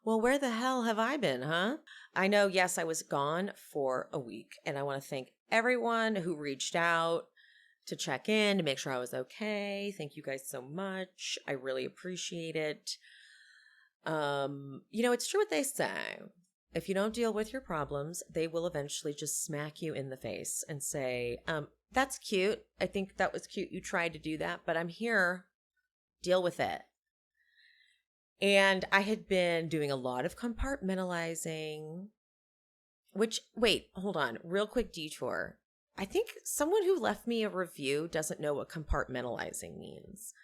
Well, where the hell have I been, huh? I know, yes, I was gone for a week, and I want to thank everyone who reached out to check in, to make sure I was okay. Thank you guys so much. I really appreciate it. It's true what they say. If you don't deal with your problems, they will eventually just smack you in the face and say, that's cute. I think that was cute. You tried to do that, but I'm here. Deal with it. And I had been doing a lot of compartmentalizing, wait, hold on, real quick detour. I think someone who left me a review doesn't know what compartmentalizing means.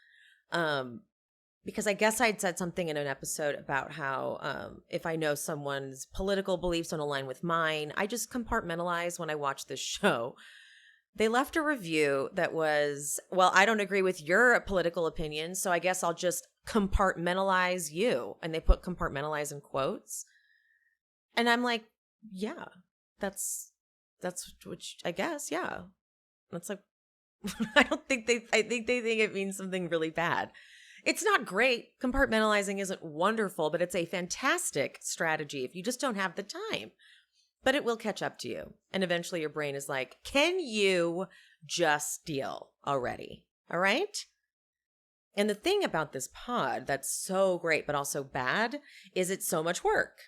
Because I guess I'd said something in an episode about how if I know someone's political beliefs don't align with mine, I just compartmentalize when I watch this show. They left a review that was, well, I don't agree with your political opinion, so I guess I'll just compartmentalize you. And they put compartmentalize in quotes. And I'm like, yeah, that's which I guess, yeah. That's like, I think they think it means something really bad. It's not great. Compartmentalizing isn't wonderful, but it's a fantastic strategy if you just don't have the time. But it will catch up to you. And eventually your brain is like, can you just deal already? All right? And the thing about this pod that's so great but also bad is it's so much work.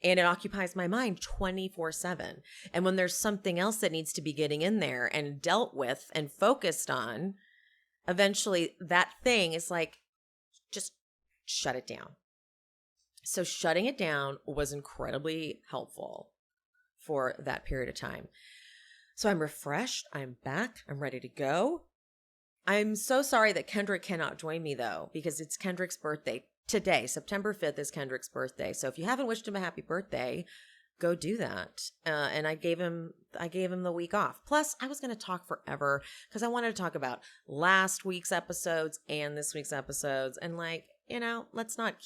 And it occupies my mind 24/7. And when there's something else that needs to be getting in there and dealt with and focused on, eventually that thing is like, just shut it down. So shutting it down was incredibly helpful for that period of time. So I'm refreshed. I'm back. I'm ready to go. I'm so sorry that Kendrick cannot join me though, because it's Kendrick's birthday today. September 5th is Kendrick's birthday. So if you haven't wished him a happy birthday, go do that. And I gave him the week off. Plus, I was going to talk forever because I wanted to talk about last week's episodes and this week's episodes. And let's not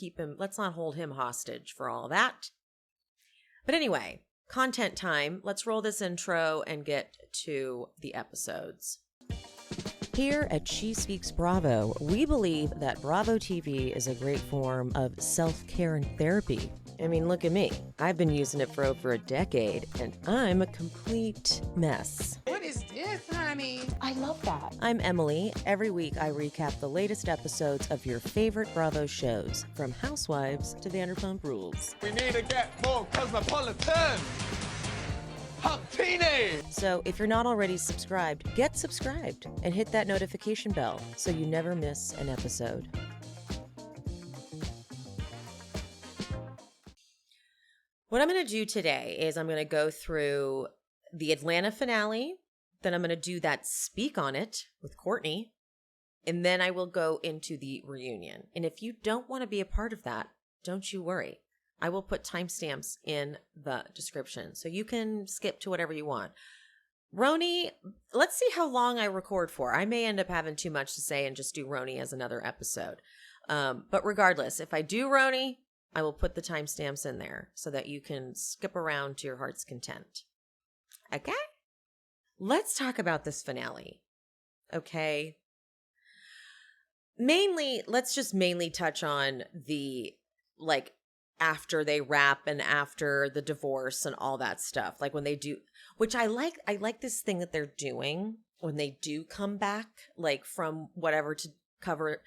hold him hostage for all that. But anyway, content time. Let's roll this intro and get to the episodes. Here at She Speaks Bravo, we believe that Bravo TV is a great form of self-care and therapy. I mean, look at me. I've been using it for over a decade, and I'm a complete mess. What is this, honey? I love that. I'm Emily. Every week, I recap the latest episodes of your favorite Bravo shows, from Housewives to Vanderpump Rules. We need to get more cosmopolitan. Hot teeny! So if you're not already subscribed, get subscribed and hit that notification bell so you never miss an episode. What I'm going to do today is I'm going to go through the Atlanta finale, then I'm going to do that Speak on It with Courtney, and then I will go into the reunion. And if you don't want to be a part of that, don't you worry. I will put timestamps in the description, so you can skip to whatever you want. RHOA, let's see how long I record for. I may end up having too much to say and just do RHOA as another episode. But regardless, if I do RHOA, I will put the timestamps in there so that you can skip around to your heart's content. Okay? Let's talk about this finale. Okay? Let's just mainly touch on the, after they wrap and after the divorce and all that stuff. Like when they do, which I like this thing that they're doing when they do come back, from whatever to cover.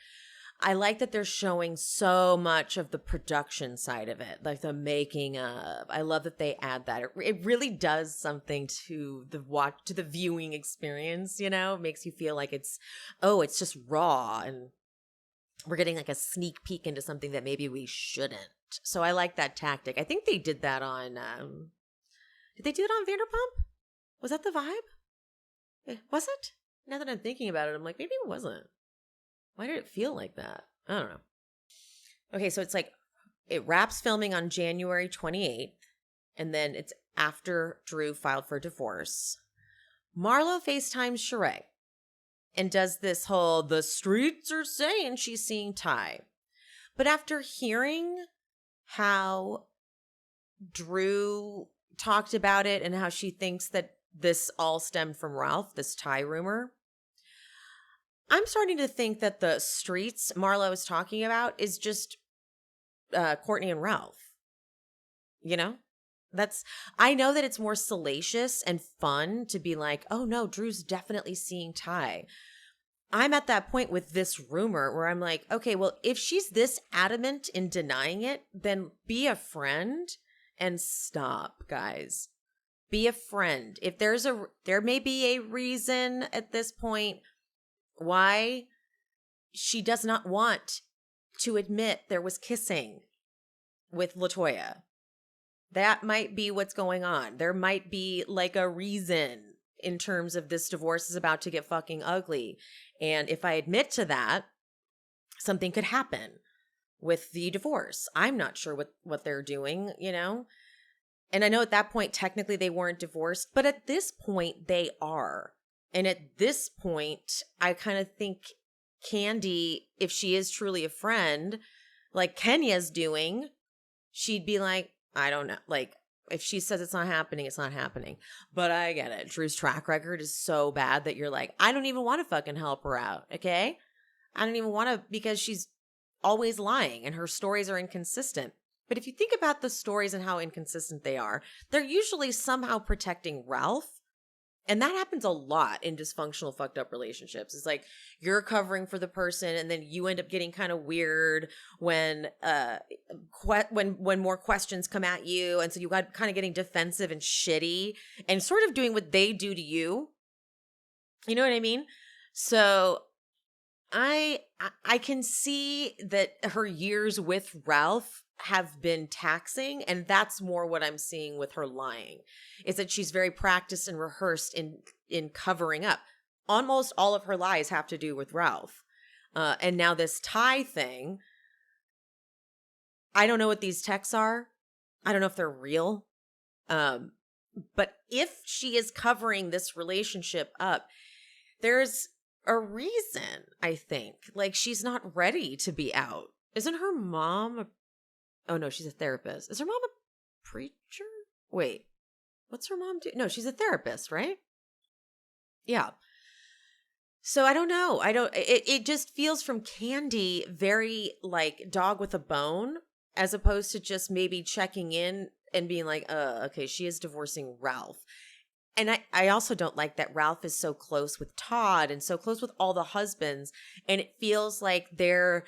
I like that they're showing so much of the production side of it, like the making of. I love that they add that. It really does something to the viewing experience, It makes you feel like it's just raw and we're getting a sneak peek into something that maybe we shouldn't. So I like that tactic. I think they did that on, did they do it on Vanderpump? Was that the vibe? Was it? Now that I'm thinking about it, I'm like, maybe it wasn't. Why did it feel like that? I don't know. Okay, so it's it wraps filming on January 28th, and then it's after Drew filed for divorce. Marlo FaceTimes Sheree and does this whole, the streets are saying she's seeing Ty. But after hearing how Drew talked about it and how she thinks that this all stemmed from Ralph, this Ty rumor, I'm starting to think that the streets Marlo is talking about is just Courtney and Ralph. You know? I know that it's more salacious and fun to be like, oh no, Drew's definitely seeing Ty. I'm at that point with this rumor where I'm like, okay, well, if she's this adamant in denying it, then be a friend and stop, guys. Be a friend. If there may be a reason at this point why she does not want to admit there was kissing with LaToya. That might be what's going on. There might be like a reason in terms of this divorce is about to get fucking ugly. And if I admit to that, something could happen with the divorce. I'm not sure what they're doing, you know? And I know at that point, technically they weren't divorced, but at this point they are. And at this point, I kind of think Candy, if she is truly a friend, like Kenya's doing, she'd be like, I don't know. Like, if she says it's not happening, it's not happening. But I get it. Drew's track record is so bad that you're like, I don't even want to fucking help her out, okay? I don't even want to, because she's always lying and her stories are inconsistent. But if you think about the stories and how inconsistent they are, they're usually somehow protecting Ralph. And that happens a lot in dysfunctional, fucked up relationships. It's like you're covering for the person, and then you end up getting kind of weird when more questions come at you, and so you got kind of getting defensive and shitty, and sort of doing what they do to you. You know what I mean? So I can see that her years with Ralph have been taxing, and that's more what I'm seeing with her lying, is that she's very practiced and rehearsed in covering up. Almost all of her lies have to do with Ralph. And now this Ty thing, I don't know what these texts are. I don't know if they're real. But if she is covering this relationship up, there's a reason, I think. Like, she's not ready to be out. Isn't her mom oh, no, she's a therapist. Is her mom a preacher? Wait, what's her mom do? No, she's a therapist, right? Yeah. So I don't know. It just feels from Candy very like dog with a bone, as opposed to just maybe checking in and being like, okay, she is divorcing Ralph. And I also don't like that Ralph is so close with Todd and so close with all the husbands. And it feels like they're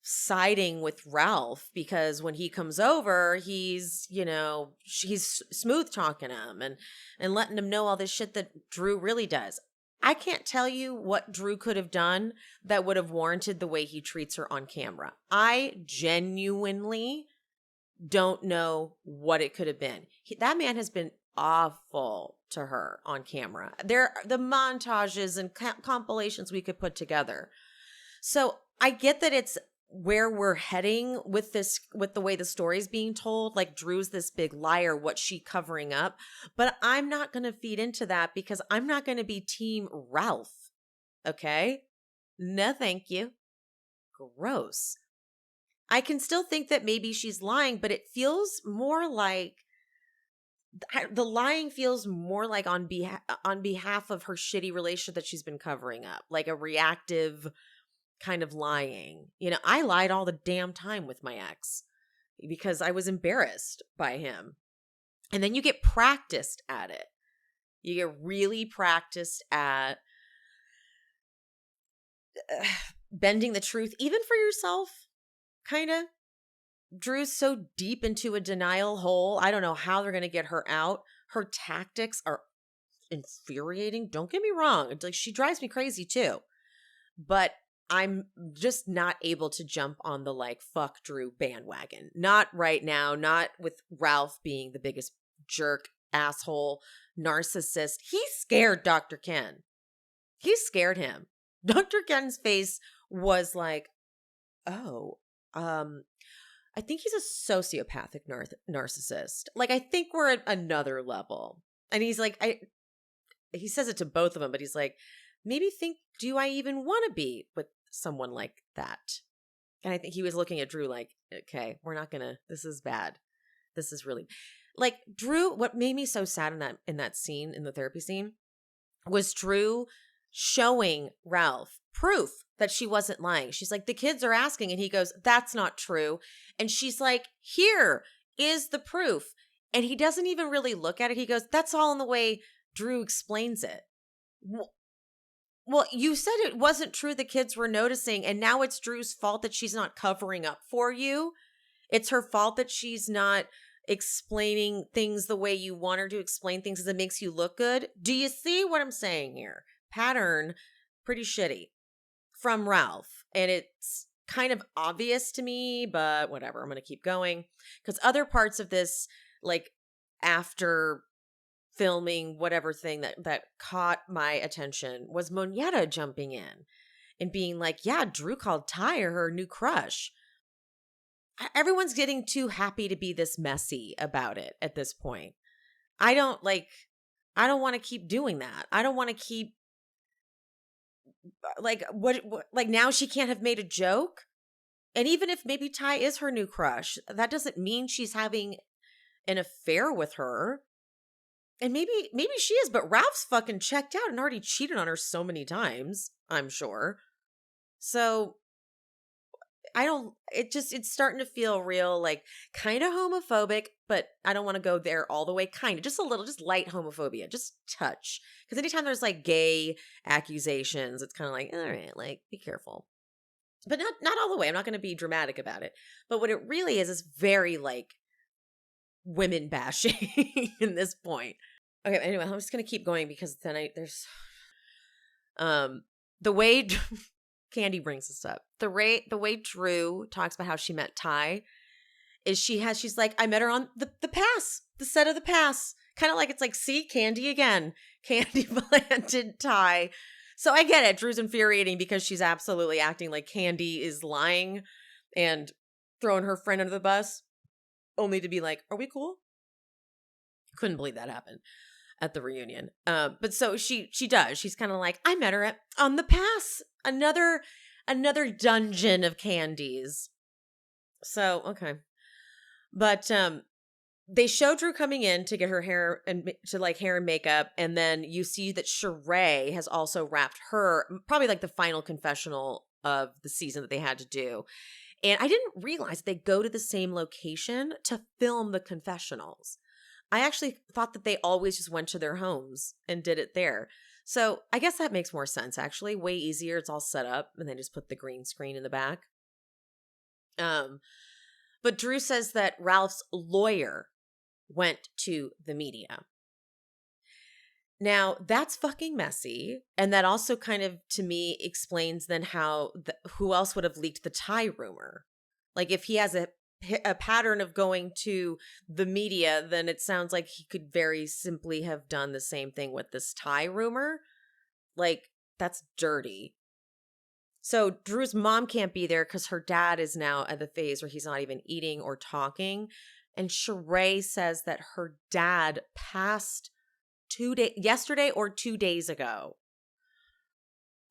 siding with Ralph because when he comes over, he's, you know, he's smooth talking him and letting him know all this shit that Drew really does. I can't tell you what Drew could have done that would have warranted the way he treats her on camera. I genuinely don't know what it could have been. That man has been awful to her on camera. The montages and compilations we could put together. So I get that it's where we're heading with the way the story's being told, like Drew's this big liar, what's she covering up? But I'm not going to feed into that because I'm not going to be Team Ralph. Okay? No, thank you. Gross. I can still think that maybe she's lying, but it feels more like the lying feels more like on behalf of her shitty relationship that she's been covering up, like a reactive kind of lying. You know, I lied all the damn time with my ex because I was embarrassed by him. And then you get practiced at it. You get really practiced at bending the truth, even for yourself, kind of. Drew's so deep into a denial hole. I don't know how they're going to get her out. Her tactics are infuriating. Don't get me wrong. It's like she drives me crazy too. But I'm just not able to jump on the like fuck Drew bandwagon. Not right now. Not with Ralph being the biggest jerk, asshole, narcissist. He scared Dr. Ken. He scared him. Dr. Ken's face was like, oh, I think he's a sociopathic narcissist. Like, I think we're at another level. And he's like, he says it to both of them, but he's like, maybe think, do I even want to be with someone like that? And I think he was looking at Drew like, okay, we're not gonna, this is bad. This is really, like, Drew, what made me so sad in that scene, in the therapy scene, was Drew showing Ralph proof that she wasn't lying. She's like, the kids are asking, and he goes, that's not true. And she's like, here, is the proof. And he doesn't even really look at it. He goes, that's all in the way Drew explains it. Well, you said it wasn't true the kids were noticing, and now it's Drew's fault that she's not covering up for you. It's her fault that she's not explaining things the way you want her to explain things, because it makes you look good. Do you see what I'm saying here? Pattern, pretty shitty from Ralph. And it's kind of obvious to me, but whatever. I'm going to keep going. Because other parts of this, like after filming whatever thing that caught my attention, was Monietta jumping in and being like, yeah, Drew called Ty her new crush. Everyone's getting too happy to be this messy about it at this point. I don't want to keep doing that. I don't want to keep like what like now she can't have made a joke. And even if maybe Ty is her new crush, that doesn't mean she's having an affair with her. And maybe she is, but Ralph's fucking checked out and already cheated on her so many times, I'm sure. So it's starting to feel real, like kind of homophobic, but I don't want to go there all the way. Kind of, just a little, just light homophobia, just touch. Because anytime there's like gay accusations, it's kind of like, all right, like be careful. But not all the way. I'm not going to be dramatic about it. But what it really is very like women bashing in this point. Okay, anyway, I'm just going to keep going because then there's the way Candy brings this up. The way Drew talks about how she met Ty is she's like, I met her on the pass, the set of the pass. Kind of like, it's like, see, Candy again. Candy planted Ty. So I get it. Drew's infuriating because she's absolutely acting like Candy is lying and throwing her friend under the bus, only to be like, are we cool? Couldn't believe that happened at the reunion. But so she does. She's kind of like, I met her on the pass. Another dungeon of Candies. So, okay. But they show Drew coming in to get her hair and hair and makeup, and then you see that Sheree has also wrapped her, probably like the final confessional of the season that they had to do. And I didn't realize they go to the same location to film the confessionals. I actually thought that they always just went to their homes and did it there. So I guess that makes more sense, actually. Way easier. It's all set up, and they just put the green screen in the back. But Drew says that Ralph's lawyer went to the media. Now, that's fucking messy. And that also kind of, to me, explains then how, who else would have leaked the Ty rumor? Like, if he has a pattern of going to the media, then it sounds like he could very simply have done the same thing with this Ty rumor. Like, that's dirty. So Drew's mom can't be there because her dad is now at the phase where he's not even eating or talking. And Sheree says that her dad passed yesterday or 2 days ago.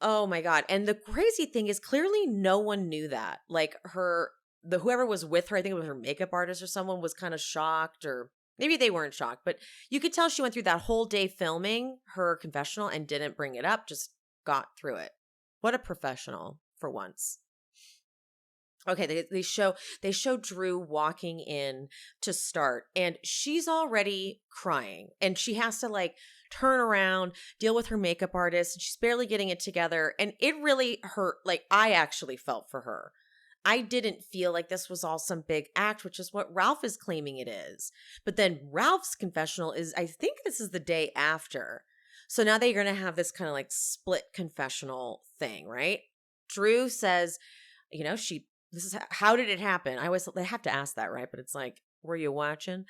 Oh my God. And the crazy thing is, clearly no one knew that. Like whoever was with her, I think it was her makeup artist or someone, was kind of shocked, or maybe they weren't shocked, but you could tell she went through that whole day filming her confessional and didn't bring it up, just got through it. What a professional for once. Okay, they show Drew walking in to start, and she's already crying, and she has to like turn around, deal with her makeup artist, and she's barely getting it together, and it really hurt. Like, I actually felt for her. I didn't feel like this was all some big act, which is what Ralph is claiming it is. But then Ralph's confessional is, I think this is the day after. So now they're going to have this kind of like split confessional thing, right? Drew says, how did it happen? They have to ask that, right? But it's like, were you watching?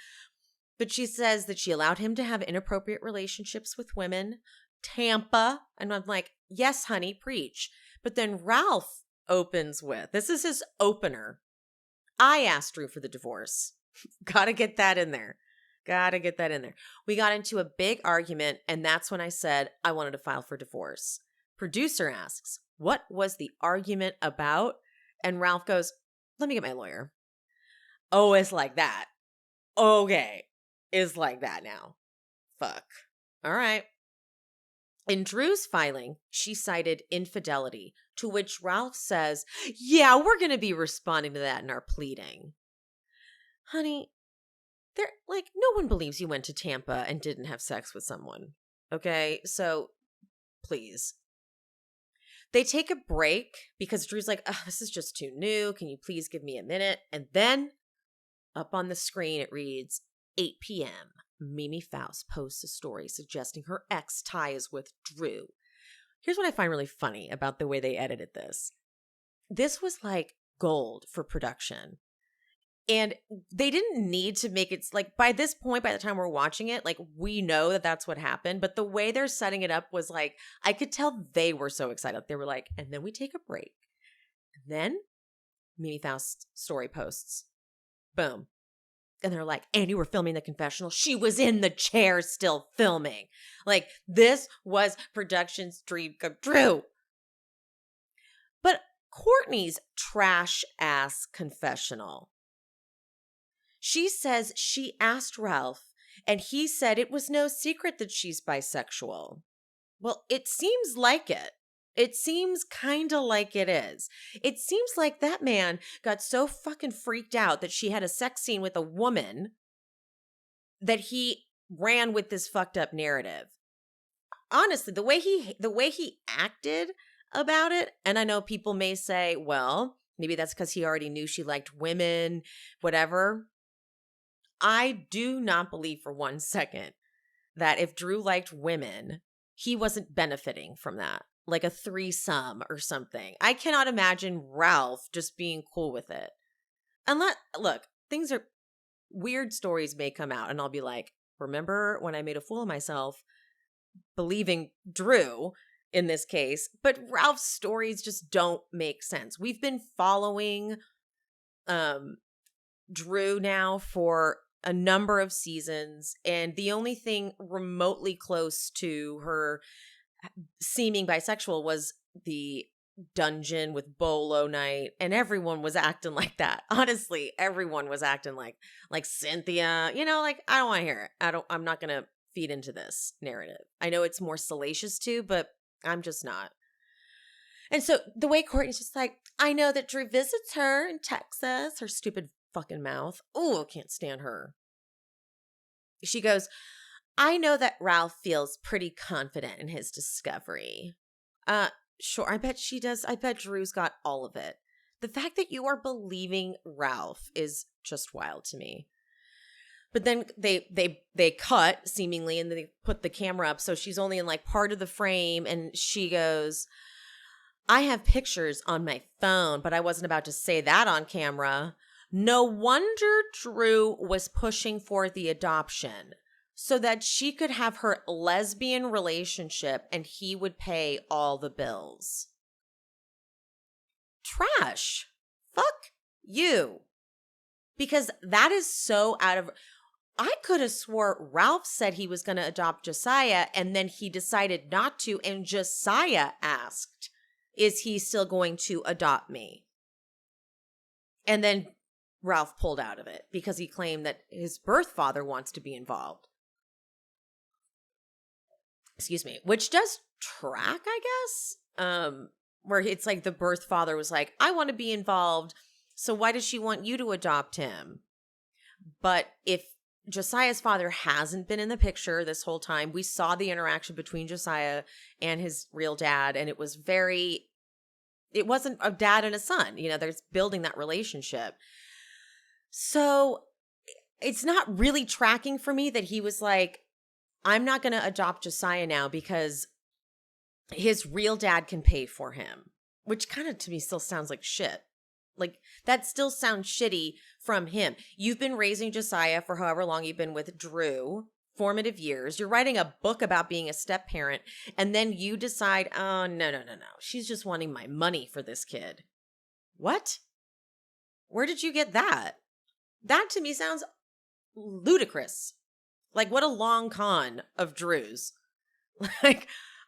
But she says that she allowed him to have inappropriate relationships with women. Tampa. And I'm like, yes, honey, preach. But then Ralph opens with, this is his opener. I asked Drew for the divorce. Gotta get that in there. We got into a big argument, and that's when I said I wanted to file for divorce. Producer asks, what was the argument about? And Ralph goes, let me get my lawyer. Oh, it's like that. Okay. It's like that now. Fuck. All right. In Drew's filing, she cited infidelity, to which Ralph says, yeah, we're going to be responding to that in our pleading. Honey, they're like, no one believes you went to Tampa and didn't have sex with someone. Okay, so please. They take a break because Drew's like, oh, this is just too new. Can you please give me a minute? And then up on the screen, it reads 8 p.m. Mimi Faust posts a story suggesting her ex ties with Drew. Here's what I find really funny about the way they edited this. This was like gold for production. And they didn't need to make it like by this point, by the time we're watching it, like we know that that's what happened. But the way they're setting it up was like, I could tell they were so excited. They were like, and then we take a break. And then Mimi Faust's story posts. Boom. And they're like, and you were filming the confessional? She was in the chair still filming. Like, this was production's dream come true. But Courtney's trash ass confessional. She says she asked Ralph, and he said it was no secret that she's bisexual. Well, it seems like it. It seems kind of like it is. It seems like that man got so fucking freaked out that she had a sex scene with a woman that he ran with this fucked up narrative. Honestly, the way he acted about it, and I know people may say, well, maybe that's because he already knew she liked women, whatever. I do not believe for 1 second that if Drew liked women, he wasn't benefiting from that. Like a threesome or something. I cannot imagine Ralph just being cool with it. Look, things are weird, stories may come out and I'll be like, remember when I made a fool of myself believing Drew in this case? But Ralph's stories just don't make sense. We've been following Drew now for a number of seasons, and the only thing remotely close to her seeming bisexual was the dungeon with Bolo night, and everyone was acting like that. Honestly, everyone was acting like Cynthia, like I don't want to hear it. I'm not going to feed into this narrative. I know it's more salacious too, but I'm just not. And so the way Courtney's just like, I know that Drew visits her in Texas, her stupid fucking mouth. Oh, I can't stand her. She goes, I know that Ralph feels pretty confident in his discovery. Sure, I bet she does. I bet Drew's got all of it. The fact that you are believing Ralph is just wild to me. But then they cut seemingly, and they put the camera up, so she's only in like part of the frame, and she goes, I have pictures on my phone, but I wasn't about to say that on camera. No wonder Drew was pushing for the adoption so that she could have her lesbian relationship and he would pay all the bills. Trash. Fuck you. Because that is so out of... I could have swore Ralph said he was going to adopt Josiah and then he decided not to, and Josiah asked, is he still going to adopt me? And then Ralph pulled out of it because he claimed that his birth father wants to be involved. Excuse me. Which does track, I guess. Where it's like the birth father was like, I want to be involved, so why does she want you to adopt him? But if Josiah's father hasn't been in the picture this whole time, we saw the interaction between Josiah and his real dad, and it wasn't a dad and a son. There's building that relationship. So it's not really tracking for me that he was like, I'm not going to adopt Josiah now because his real dad can pay for him, which kind of to me still sounds like shit. Like that still sounds shitty from him. You've been raising Josiah for however long you've been with Drew, formative years. You're writing a book about being a step parent, and then you decide, oh, no. She's just wanting my money for this kid. What? Where did you get that? That to me sounds ludicrous. Like, what a long con of Drew's. Like,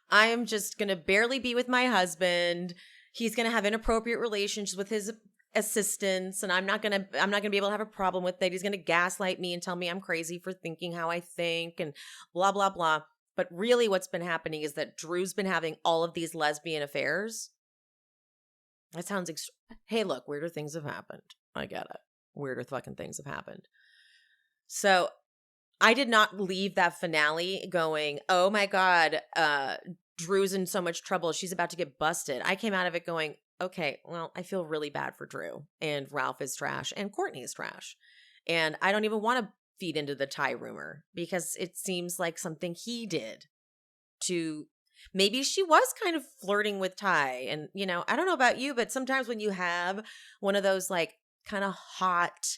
I am just going to barely be with my husband. He's going to have inappropriate relations with his assistants, and I'm not going to be able to have a problem with it. He's going to gaslight me and tell me I'm crazy for thinking how I think and blah, blah, blah. But really what's been happening is that Drew's been having all of these lesbian affairs. That sounds hey, look, weirder things have happened. I get it. Weirder fucking things have happened. So I did not leave that finale going, oh my God, Drew's in so much trouble. She's about to get busted. I came out of it going, okay, well, I feel really bad for Drew, and Ralph is trash and Courtney is trash. And I don't even want to feed into the Ty rumor because it seems like something he did to, maybe she was kind of flirting with Ty. And, you know, I don't know about you, but sometimes when you have one of those like kind of hot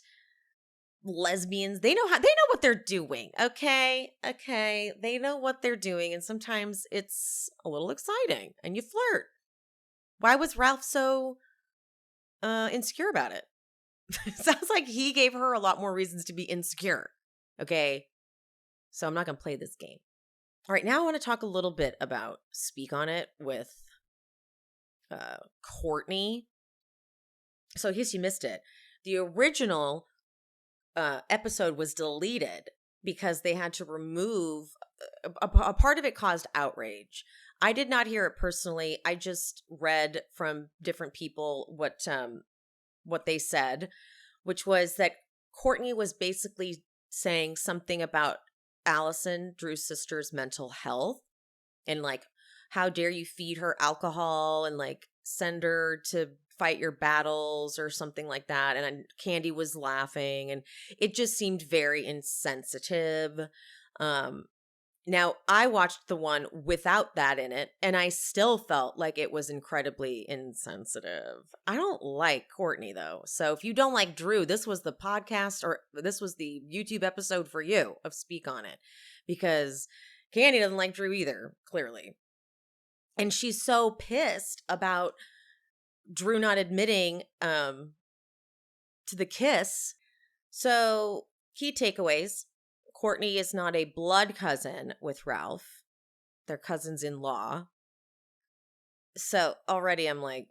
lesbians, they know what they're doing. Okay. They know what they're doing. And sometimes it's a little exciting and you flirt. Why was Ralph so insecure about it? It sounds like he gave her a lot more reasons to be insecure. Okay. So I'm not going to play this game. All right. Now I want to talk a little bit about Speak on It with Courtney. So in case you missed it, the original episode was deleted because they had to remove a part of it caused outrage. I did not hear it personally. I just read from different people what they said, which was that Courtney was basically saying something about Allison, Drew's sister's mental health, and like, how dare you feed her alcohol and like send her to fight your battles or something like that. And Candy was laughing, and it just seemed very insensitive. Now, I watched the one without that in it, and I still felt like it was incredibly insensitive. I don't like Courtney, though. So if you don't like Drew, this was the podcast, or this was the YouTube episode for you of Speak on It, because Candy doesn't like Drew either, clearly. And she's so pissed about Drew not admitting to the kiss. So, key takeaways. Courtney is not a blood cousin with Ralph. They're cousins-in-law. So already I'm like,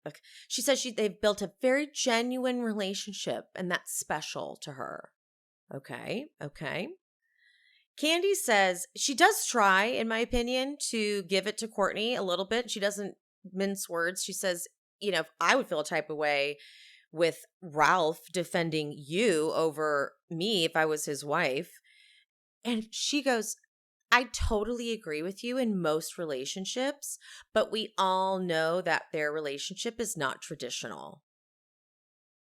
okay. She says they've built a very genuine relationship, and that's special to her. Okay. Candy says she does try, in my opinion, to give it to Courtney a little bit. She doesn't mince words. She says, you know, if I would feel a type of way with Ralph defending you over me if I was his wife. And she goes, I totally agree with you in most relationships, but we all know that their relationship is not traditional.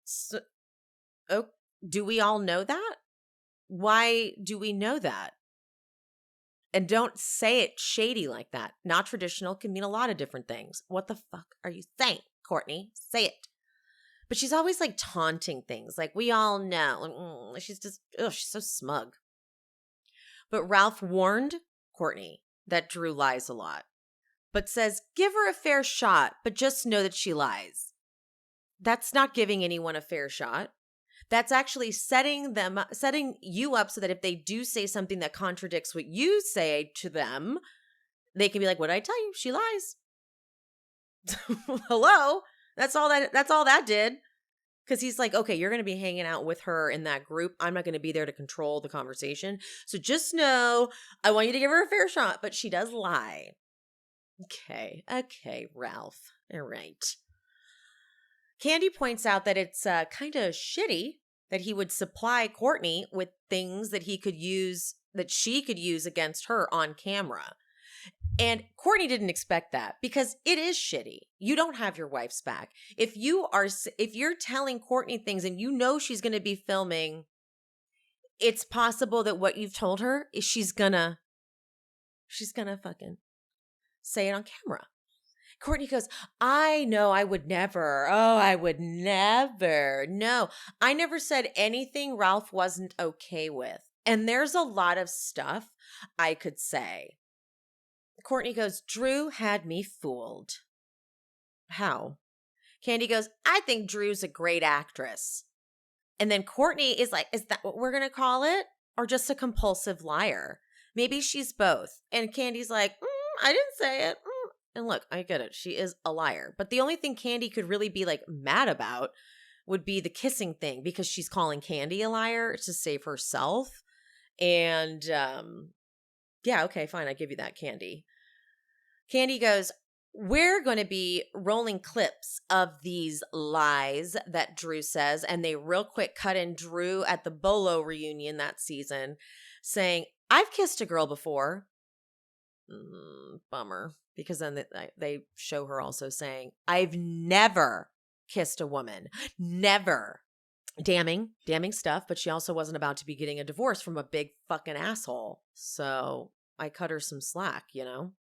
So, do we all know that? Why do we know that? And don't say it shady like that. Not traditional can mean a lot of different things. What the fuck are you saying, Courtney? Say it. But she's always like taunting things. Like, we all know. Like, she's just, she's so smug. But Ralph warned Courtney that Drew lies a lot, but says, give her a fair shot, but just know that she lies. That's not giving anyone a fair shot. That's actually setting you up so that if they do say something that contradicts what you say to them, they can be like, what did I tell you? She lies. Hello? That's all that did. Because he's like, okay, you're going to be hanging out with her in that group. I'm not going to be there to control the conversation. So just know, I want you to give her a fair shot, but she does lie. Okay, Ralph. All right. Candy points out that it's kind of shitty that he would supply Courtney with things that she could use against her on camera. And Courtney didn't expect that because it is shitty. You don't have your wife's back. If you're telling Courtney things and you know she's going to be filming, it's possible that what you've told her is she's gonna fucking say it on camera. Courtney goes, I know I would never. Oh, I would never. No, I never said anything Ralph wasn't okay with. And there's a lot of stuff I could say. Courtney goes, Drew had me fooled. How? Candy goes, I think Drew's a great actress. And then Courtney is like, is that what we're going to call it? Or just a compulsive liar? Maybe she's both. And Candy's like, I didn't say it. And look, I get it. She is a liar. But the only thing Candy could really be like mad about would be the kissing thing, because she's calling Candy a liar to save herself. And yeah, okay, fine. I give you that, Candy. Candy goes, We're going to be rolling clips of these lies that Drew says, and they real quick cut in Drew at the Bolo reunion that season saying, I've kissed a girl before. Bummer. Because then they show her also saying, I've never kissed a woman. Never. Damning stuff, but she also wasn't about to be getting a divorce from a big fucking asshole. So I cut her some slack, you know?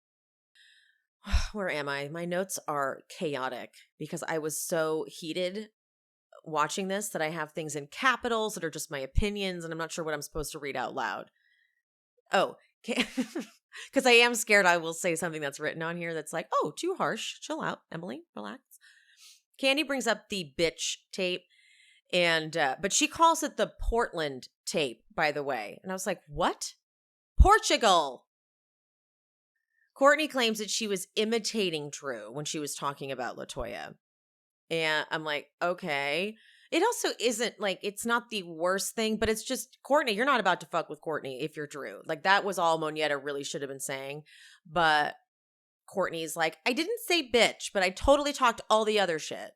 Where am I? My notes are chaotic because I was so heated watching this that I have things in capitals that are just my opinions, and I'm not sure what I'm supposed to read out loud. Oh, because I am scared I will say something that's written on here that's like, oh, too harsh. Chill out, Emily. Relax. Candy brings up the bitch tape, and but she calls it the Portland tape, by the way. And I was like, what? Portugal. Courtney claims that she was imitating Drew when she was talking about LaToya. And I'm like, okay. It also isn't like, it's not the worst thing, but it's just, Courtney, you're not about to fuck with Courtney if you're Drew. Like, that was all Monietta really should have been saying. But Courtney's like, I didn't say bitch, but I totally talked all the other shit.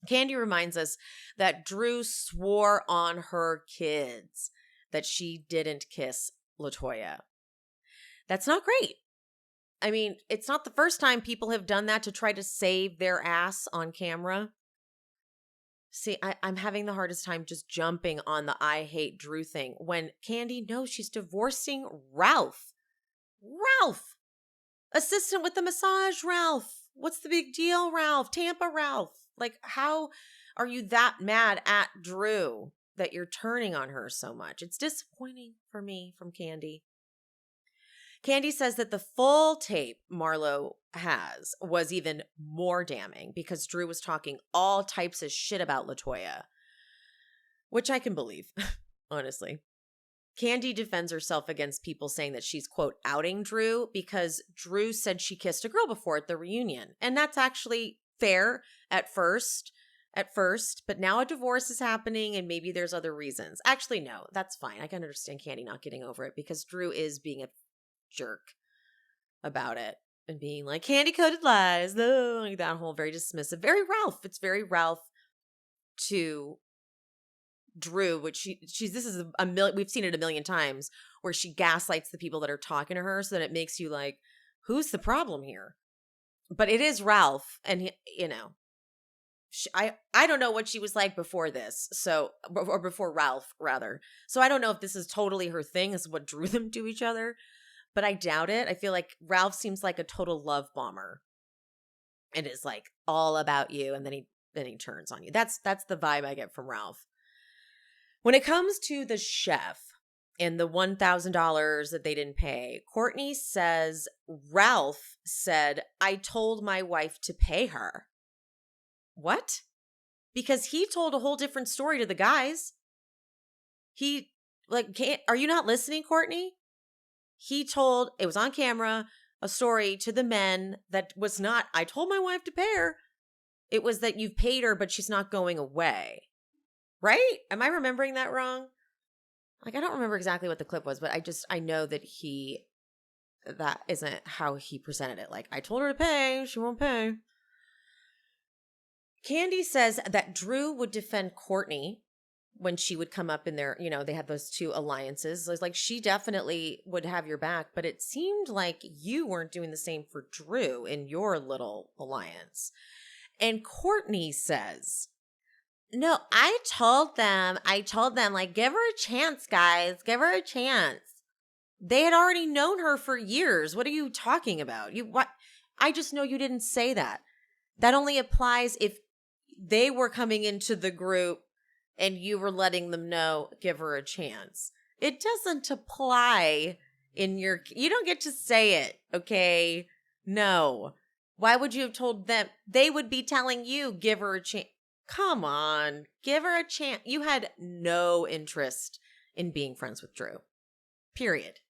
Candy reminds us that Drew swore on her kids that she didn't kiss LaToya. That's not great. I mean, it's not the first time people have done that to try to save their ass on camera. See, I'm having the hardest time just jumping on the I hate Drew thing when Candy knows she's divorcing Ralph. Ralph! Assistant with the massage, Ralph. What's the big deal, Ralph? Tampa Ralph. Like, how are you that mad at Drew that you're turning on her so much? It's disappointing for me from Candy. Candy says that the full tape Marlo has was even more damning because Drew was talking all types of shit about LaToya, which I can believe, honestly. Candy defends herself against people saying that she's, quote, outing Drew because Drew said she kissed a girl before at the reunion. And that's actually fair at first, but now a divorce is happening and maybe there's other reasons. Actually, no, that's fine. I can understand Candy not getting over it because Drew is being a jerk about it and being like candy-coated lies, like that whole very dismissive, very Ralph. It's very Ralph to Drew, which this is we've seen it a million times where she gaslights the people that are talking to her so that it makes you like, who's the problem here? But it is Ralph, and you know, I don't know what she was like before this, or before Ralph rather. So I don't know if this is totally her thing, is what drew them to each other. But I doubt it. I feel like Ralph seems like a total love bomber. And is like all about you, and then he turns on you. That's the vibe I get from Ralph. When it comes to the chef and the $1,000 that they didn't pay, Courtney says Ralph said, I told my wife to pay her. What? Because he told a whole different story to the guys. Are you not listening, Courtney? He told, it was on camera, a story to the men that was not, I told my wife to pay her. It was that you've paid her, but she's not going away. Right? Am I remembering that wrong? Like, I don't remember exactly what the clip was, but I know that that isn't how he presented it. Like, I told her to pay, she won't pay. Candy says that Drew would defend Courtney when she would come up in there, they had those two alliances. So it's like, she definitely would have your back, but it seemed like you weren't doing the same for Drew in your little alliance. And Courtney says, no, I told them, like, give her a chance, guys, give her a chance. They had already known her for years. What are you talking about? I just know you didn't say that. That only applies if they were coming into the group and you were letting them know, give her a chance. It doesn't apply you don't get to say it, okay? No. Why would you have told them? They would be telling you, give her a chance. Come on, give her a chance. You had no interest in being friends with Drew. Period.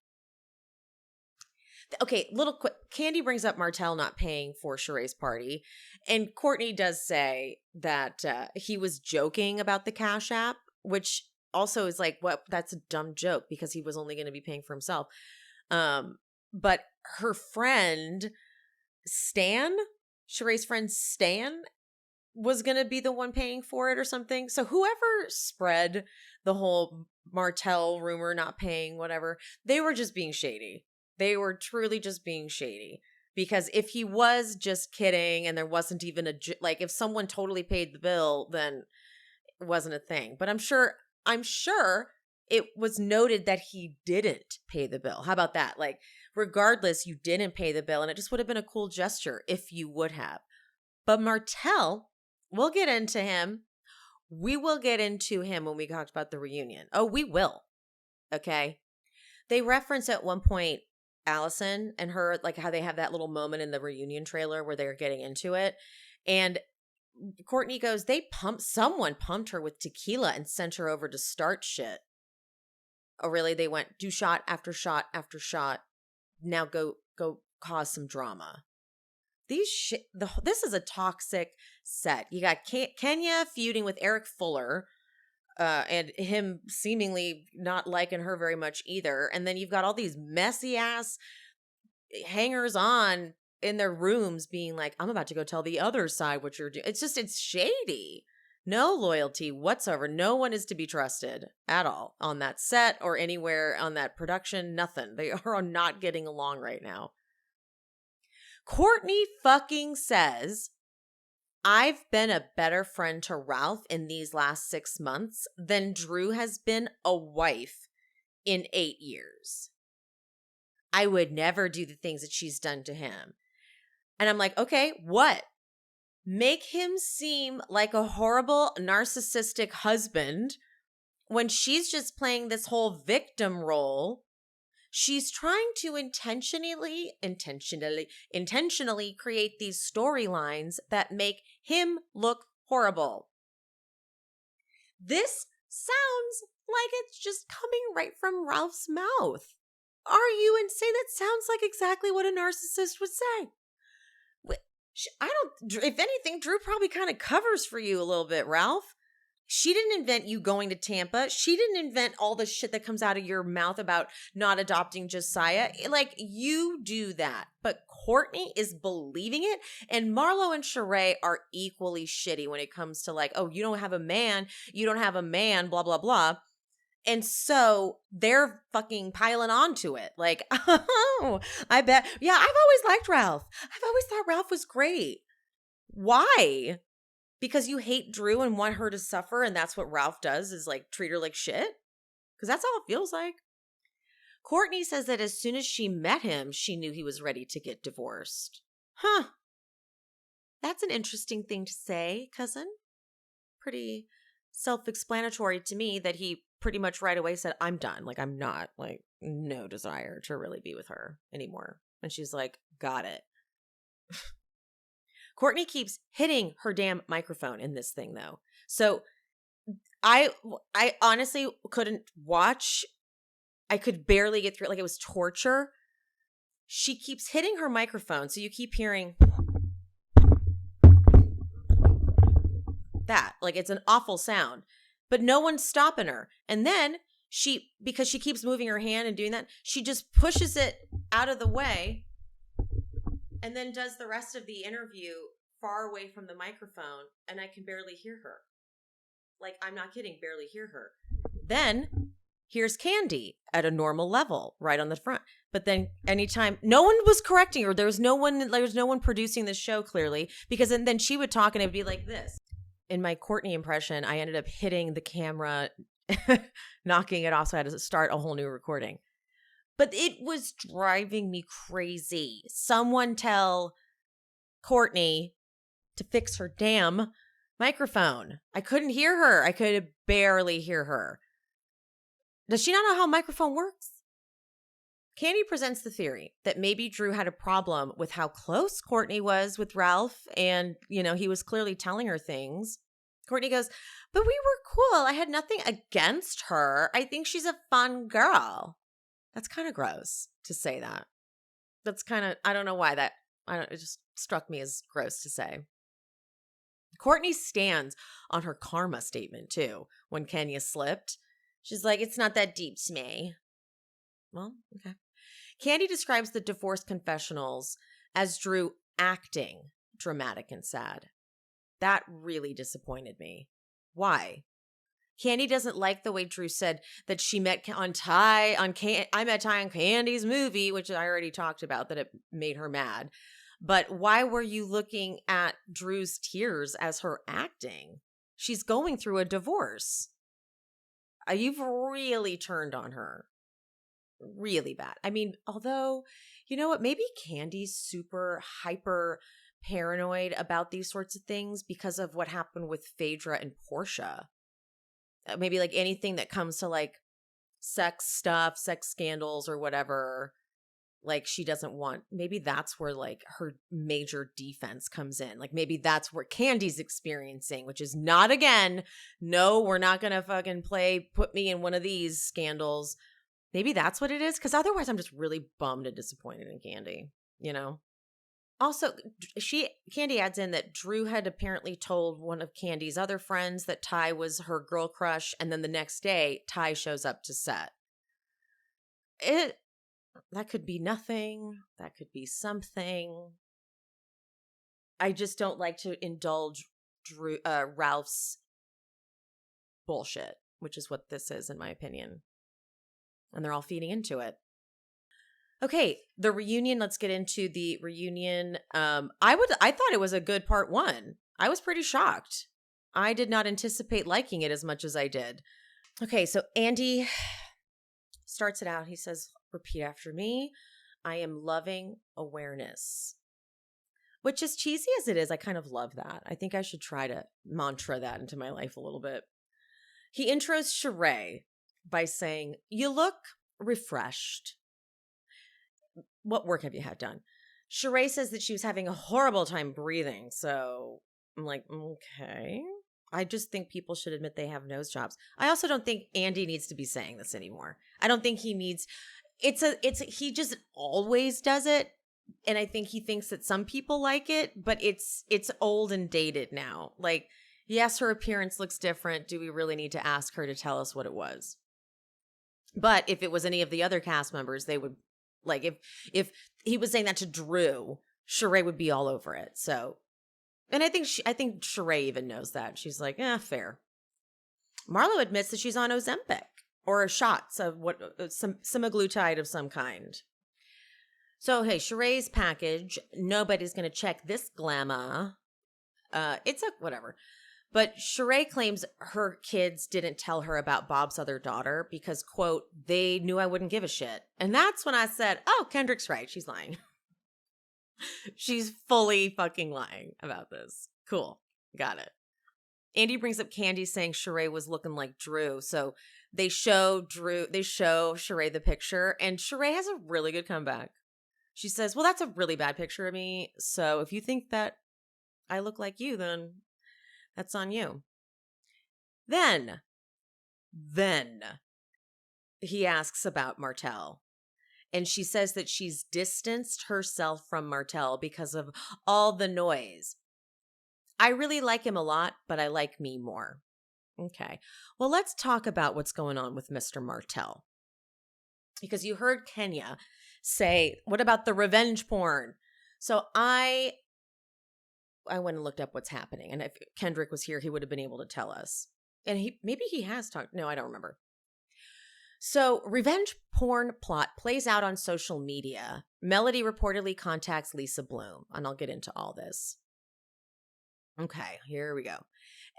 Okay, little quick. Candy brings up Martell not paying for Sheree's party. And Courtney does say that he was joking about the Cash App, which also is like, what? That's a dumb joke because he was only going to be paying for himself. But her friend Sheree's friend Stan, was going to be the one paying for it or something. So whoever spread the whole Martell rumor not paying, whatever, they were just being shady. They were truly just being shady. Because if he was just kidding and there wasn't even like if someone totally paid the bill, then it wasn't a thing. But I'm sure it was noted that he didn't pay the bill. How about that? Like, regardless, you didn't pay the bill, and it just would have been a cool gesture if you would have. But Martell, we'll get into him. We will get into him when we talk about the reunion. Oh, we will. Okay. They reference at one point Allison and her, like how they have that little moment in the reunion trailer where they're getting into it. And Courtney goes, someone pumped her with tequila and sent her over to start shit. Oh, really? They went, do shot after shot after shot. Now go cause some drama. This is a toxic set. You got Kenya feuding with Eric Fuller, and him seemingly not liking her very much either. And then you've got all these messy ass hangers on in their rooms being like, I'm about to go tell the other side what you're doing. It's shady. No loyalty whatsoever. No one is to be trusted at all on that set or anywhere on that production. Nothing. They are not getting along right now. Courtney fucking says, I've been a better friend to Ralph in these last 6 months than Drew has been a wife in 8 years. I would never do the things that she's done to him. And I'm like, okay, what? Make him seem like a horrible narcissistic husband when she's just playing this whole victim role. She's trying to intentionally create these storylines that make him look horrible. This sounds like it's just coming right from Ralph's mouth. Are you insane? That sounds like exactly what a narcissist would say. If anything, Drew probably kind of covers for you a little bit, Ralph. She didn't invent you going to Tampa. She didn't invent all the shit that comes out of your mouth about not adopting Josiah. Like, you do that. But Courtney is believing it. And Marlo and Sheree are equally shitty when it comes to like, oh, you don't have a man, blah, blah, blah. And so they're fucking piling onto it. Like, oh, I bet. Yeah, I've always liked Ralph. I've always thought Ralph was great. Why? Because you hate Drew and want her to suffer, and that's what Ralph does, is like treat her like shit? Because that's all it feels like. Courtney says that as soon as she met him, she knew he was ready to get divorced. Huh. That's an interesting thing to say, cousin. Pretty self-explanatory to me that he pretty much right away said, I'm done. Like, I'm not, like, no desire to really be with her anymore. And she's like, got it. Courtney keeps hitting her damn microphone in this thing, though. So I honestly couldn't watch. I could barely get through it. Like, it was torture. She keeps hitting her microphone. So you keep hearing that. Like, it's an awful sound. But no one's stopping her. And then because she keeps moving her hand and doing that, she just pushes it out of the way and then does the rest of the interview far away from the microphone, and I can barely hear her. Like, I'm not kidding, barely hear her. Then here's Candy at a normal level right on the front. But then anytime, no one was correcting her. There was no one producing this show, clearly, because then she would talk and it would be like this. In my Courtney impression, I ended up hitting the camera, knocking it off, so I had to start a whole new recording. But it was driving me crazy. Someone tell Courtney to fix her damn microphone. I couldn't hear her. I could barely hear her. Does she not know how a microphone works? Candy presents the theory that maybe Drew had a problem with how close Courtney was with Ralph, and, he was clearly telling her things. Courtney goes, but we were cool. I had nothing against her. I think she's a fun girl. That's kind of gross to say that. That's kind of, I don't know why it just struck me as gross to say. Courtney stands on her karma statement too. When Kenya slipped, she's like, it's not that deep to me. Well, okay. Candy describes the divorce confessionals as Drew acting dramatic and sad. That really disappointed me. Why? Candy doesn't like the way Drew said that she met I met Ty on Candy's movie, which I already talked about, that it made her mad. But why were you looking at Drew's tears as her acting? She's going through a divorce. You've really turned on her. Really bad. I mean, although, you know what? Maybe Candy's super hyper paranoid about these sorts of things because of what happened with Phaedra and Portia. Maybe like anything that comes to like sex stuff, sex scandals or whatever, like she doesn't want. Maybe that's where like her major defense comes in. Like maybe that's where Candy's experiencing, which is not, again, no, we're not going to fucking put me in one of these scandals. Maybe that's what it is. Because otherwise I'm just really bummed and disappointed in Candy, you know? Also, Candy adds in that Drew had apparently told one of Candy's other friends that Ty was her girl crush, and then the next day, Ty shows up to set. That could be nothing. That could be something. I just don't like to indulge Ralph's bullshit, which is what this is, in my opinion. And they're all feeding into it. Okay, the reunion. Let's get into the reunion. I thought it was a good part 1. I was pretty shocked. I did not anticipate liking it as much as I did. Okay, so Andy starts it out. He says, "Repeat after me. I am loving awareness." Which, as cheesy as it is, I kind of love that. I think I should try to mantra that into my life a little bit. He intros Sheree by saying, "You look refreshed. What work have you had done?" Sheree says that she was having a horrible time breathing. So I'm like, okay. I just think people should admit they have nose jobs. I also don't think Andy needs to be saying this anymore. I don't think he needs, he just always does it. And I think he thinks that some people like it, but it's old and dated now. Like, yes, her appearance looks different. Do we really need to ask her to tell us what it was? But if it was any of the other cast members, they would, like, if he was saying that to Drew, Sheree would be all over it. So, and I think Sheree even knows that. She's like, fair. Marlo admits that she's on Ozempic or shots of some semaglutide of some kind. So, hey, Sheree's package. Nobody's going to check this glamour. It's whatever. But Sheree claims her kids didn't tell her about Bob's other daughter because, quote, they knew I wouldn't give a shit. And that's when I said, oh, Kendrick's right. She's lying. She's fully fucking lying about this. Cool. Got it. Andy brings up Candy saying Sheree was looking like Drew. So they show Sheree the picture, and Sheree has a really good comeback. She says, well, that's a really bad picture of me. So if you think that I look like you, then that's on you. Then he asks about Martell. And she says that she's distanced herself from Martell because of all the noise. I really like him a lot, but I like me more. Okay. Well, let's talk about what's going on with Mr. Martell. Because you heard Kenya say, what about the revenge porn? So I went and looked up what's happening. And if Kendrick was here, he would have been able to tell us. And maybe he has talked. No, I don't remember. So revenge porn plot plays out on social media. Melody reportedly contacts Lisa Bloom. And I'll get into all this. Okay, here we go.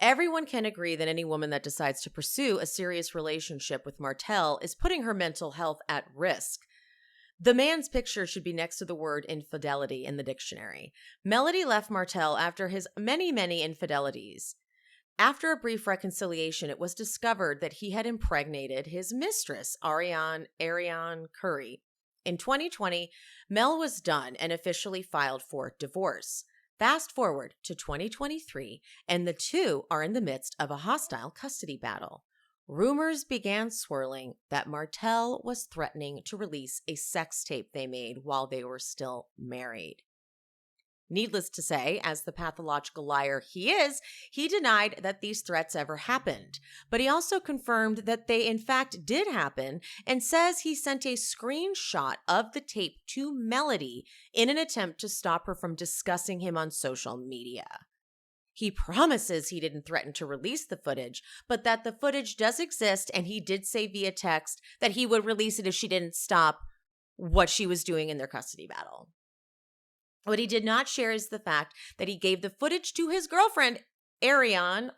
Everyone can agree that any woman that decides to pursue a serious relationship with Martell is putting her mental health at risk. The man's picture should be next to the word infidelity in the dictionary. Melody left Martell after his many, many infidelities. After a brief reconciliation, it was discovered that he had impregnated his mistress, Ariane Curry. In 2020, Mel was done and officially filed for divorce. Fast forward to 2023, and the two are in the midst of a hostile custody battle. Rumors began swirling that Martell was threatening to release a sex tape they made while they were still married. Needless to say, as the pathological liar he is, he denied that these threats ever happened. But he also confirmed that they in fact did happen and says he sent a screenshot of the tape to Melody in an attempt to stop her from discussing him on social media. He promises he didn't threaten to release the footage, but that the footage does exist, and he did say via text that he would release it if she didn't stop what she was doing in their custody battle. What he did not share is the fact that he gave the footage to his girlfriend, Ariane,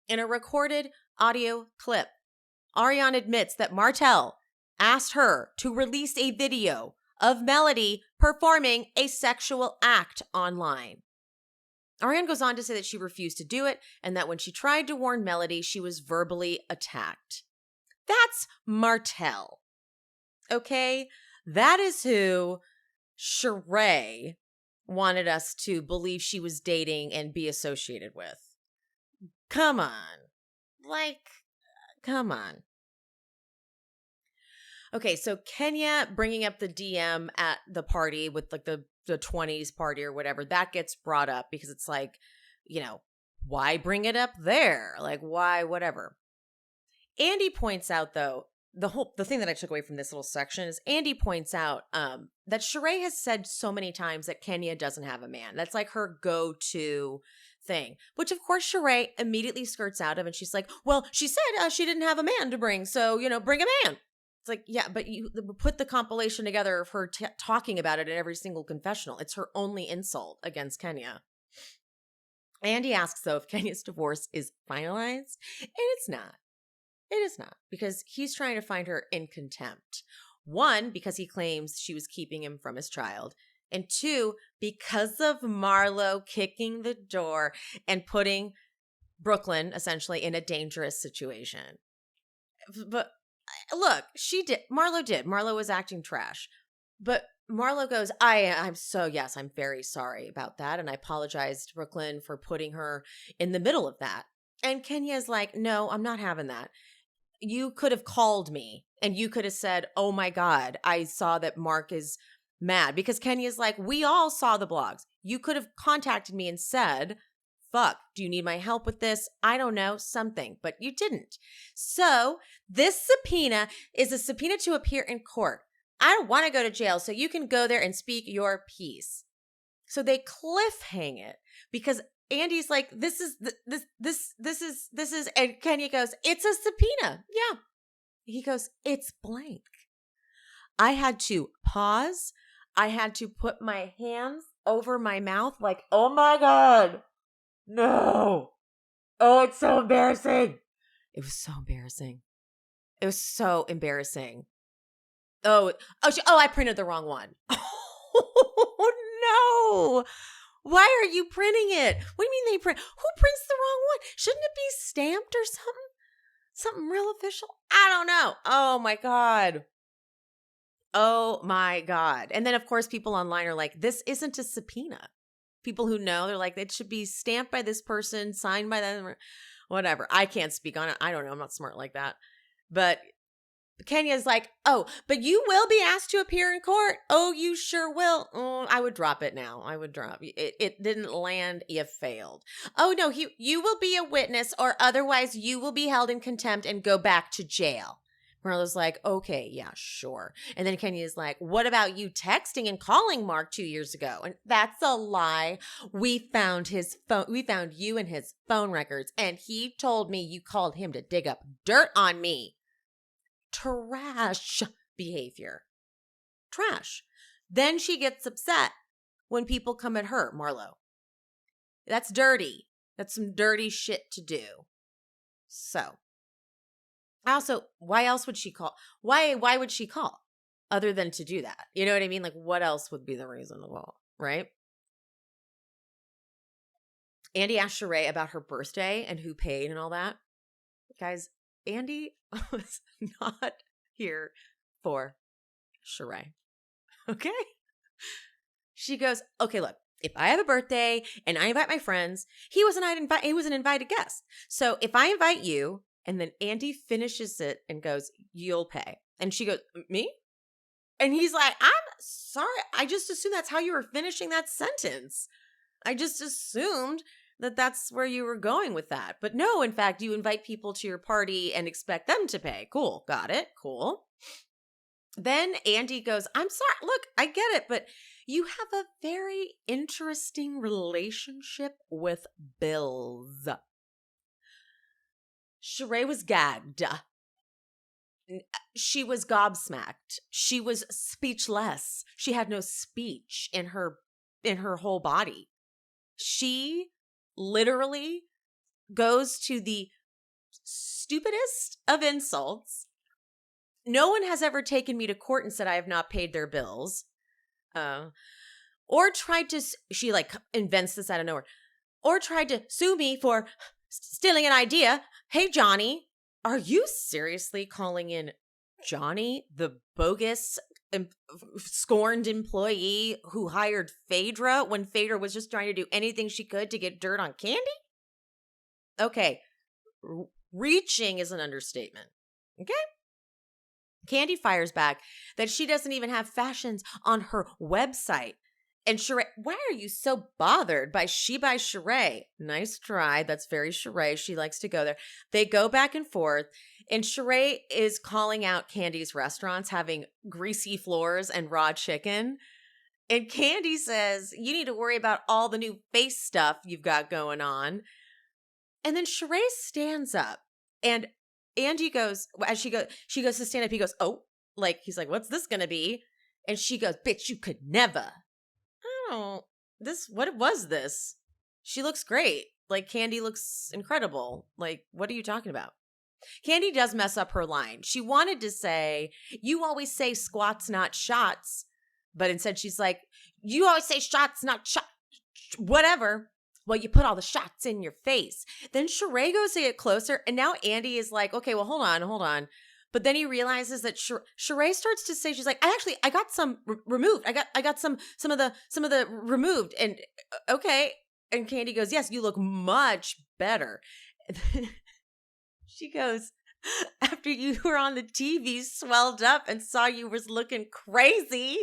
in a recorded audio clip. Ariane admits that Martell asked her to release a video of Melody performing a sexual act online. Ariane goes on to say that she refused to do it and that when she tried to warn Melody, she was verbally attacked. That's Martell. Okay? That is who Sheree wanted us to believe she was dating and be associated with. Come on. Come on. Okay, so Kenya bringing up the DM at the party with like the 20s party or whatever, that gets brought up because it's like, why bring it up there? Like, why, whatever. Andy points out, though, the thing that I took away from this little section is Andy points out that Sheree has said so many times that Kenya doesn't have a man. That's like her go-to thing, which of course Sheree immediately skirts out of, and she's like, well, she said she didn't have a man to bring, so, bring a man. It's like, yeah, but you put the compilation together of her talking about it at every single confessional. It's her only insult against Kenya. Andy asks, though, if Kenya's divorce is finalized, and it's not. It is not, because he's trying to find her in contempt. 1, because he claims she was keeping him from his child. And 2, because of Marlo kicking the door and putting Brooklyn, essentially, in a dangerous situation. But look, Marlo did. Marlo was acting trash. But Marlo goes, I'm very sorry about that. And I apologize to Brooklyn for putting her in the middle of that. And Kenya's like, no, I'm not having that. You could have called me and you could have said, oh my God, I saw that Mark is mad. Because Kenya's like, we all saw the blogs. You could have contacted me and said, fuck, do you need my help with this? I don't know, something, but you didn't. So this subpoena is a subpoena to appear in court. I don't want to go to jail, so you can go there and speak your piece. So they cliffhang it because Andy's like, this is, and Kenya goes, it's a subpoena. Yeah. He goes, it's blank. I had to pause. I had to put my hands over my mouth like, oh my God. No. Oh, it's so embarrassing. It was so embarrassing. It was so embarrassing. Oh, I printed the wrong one. Oh, no. Why are you printing it? What do you mean they print? Who prints the wrong one? Shouldn't it be stamped or something? Something real official? I don't know. Oh, my God. Oh, my God. And then, of course, people online are like, this isn't a subpoena. People who know, they're like, it should be stamped by this person, signed by them, whatever. I can't speak on it. I don't know. I'm not smart like that. But Kenya's like, oh, but you will be asked to appear in court. Oh, you sure will. Oh, I would drop it now. I would drop it. It didn't land. You failed. Oh, no, you will be a witness or otherwise you will be held in contempt and go back to jail. Marlo's like, okay, yeah, sure. And then Kenya's like, what about you texting and calling Mark 2 years ago? And that's a lie. We found his phone. We found you in his phone records. And he told me you called him to dig up dirt on me. Trash behavior. Trash. Then she gets upset when people come at her, Marlo. That's dirty. That's some dirty shit to do. So. Also, why else would she call? Why would she call other than to do that? You know what I mean? Like, what else would be the reason to call, right? Andy asked Sheree about her birthday and who paid and all that. Guys, Andy was not here for Sheree. Okay? She goes, okay, look, if I have a birthday and I invite my friends, he was an invited guest. So if I invite you, and then Andy finishes it and goes, you'll pay. And she goes, me? And he's like, I'm sorry. I just assumed that's how you were finishing that sentence. I just assumed that that's where you were going with that. But no, in fact, you invite people to your party and expect them to pay. Cool. Got it. Cool. Then Andy goes, I'm sorry. Look, I get it, but you have a very interesting relationship with bills. Sheree was gagged. She was gobsmacked. She was speechless. She had no speech in her whole body. She literally goes to the stupidest of insults. No one has ever taken me to court and said I have not paid their bills. Or tried to, she like invents this out of nowhere, or tried to sue me for stealing an idea. Hey, Johnny, are you seriously calling in Johnny, the bogus, scorned employee who hired Phaedra when Phaedra was just trying to do anything she could to get dirt on Candy? Okay, reaching is an understatement. Okay? Candy fires back that she doesn't even have fashions on her website. And Sheree, why are you so bothered by She by Sheree? Nice try. That's very Sheree. She likes to go there. They go back and forth. And Sheree is calling out Candy's restaurants having greasy floors and raw chicken. And Candy says, you need to worry about all the new face stuff you've got going on. And then Sheree stands up. And Andy goes, as she goes to stand up, he goes, oh, like, he's like, what's this going to be? And she goes, bitch, you could never. What was this? She looks great. Like, Candy looks incredible. Like, what are you talking about? Candy does mess up her line. She wanted to say, you always say squats, not shots. But instead she's like, you always say shots, not shots. Whatever. Well, you put all the shots in your face. Then Sheree goes to get closer. And now Andy is like, okay, well, hold on. But then he realizes that Sheree starts to say, she's like, I got some removed. I got some of the removed. And okay. And Candy goes, yes, you look much better. She goes, after you were on the TV, swelled up and saw you was looking crazy.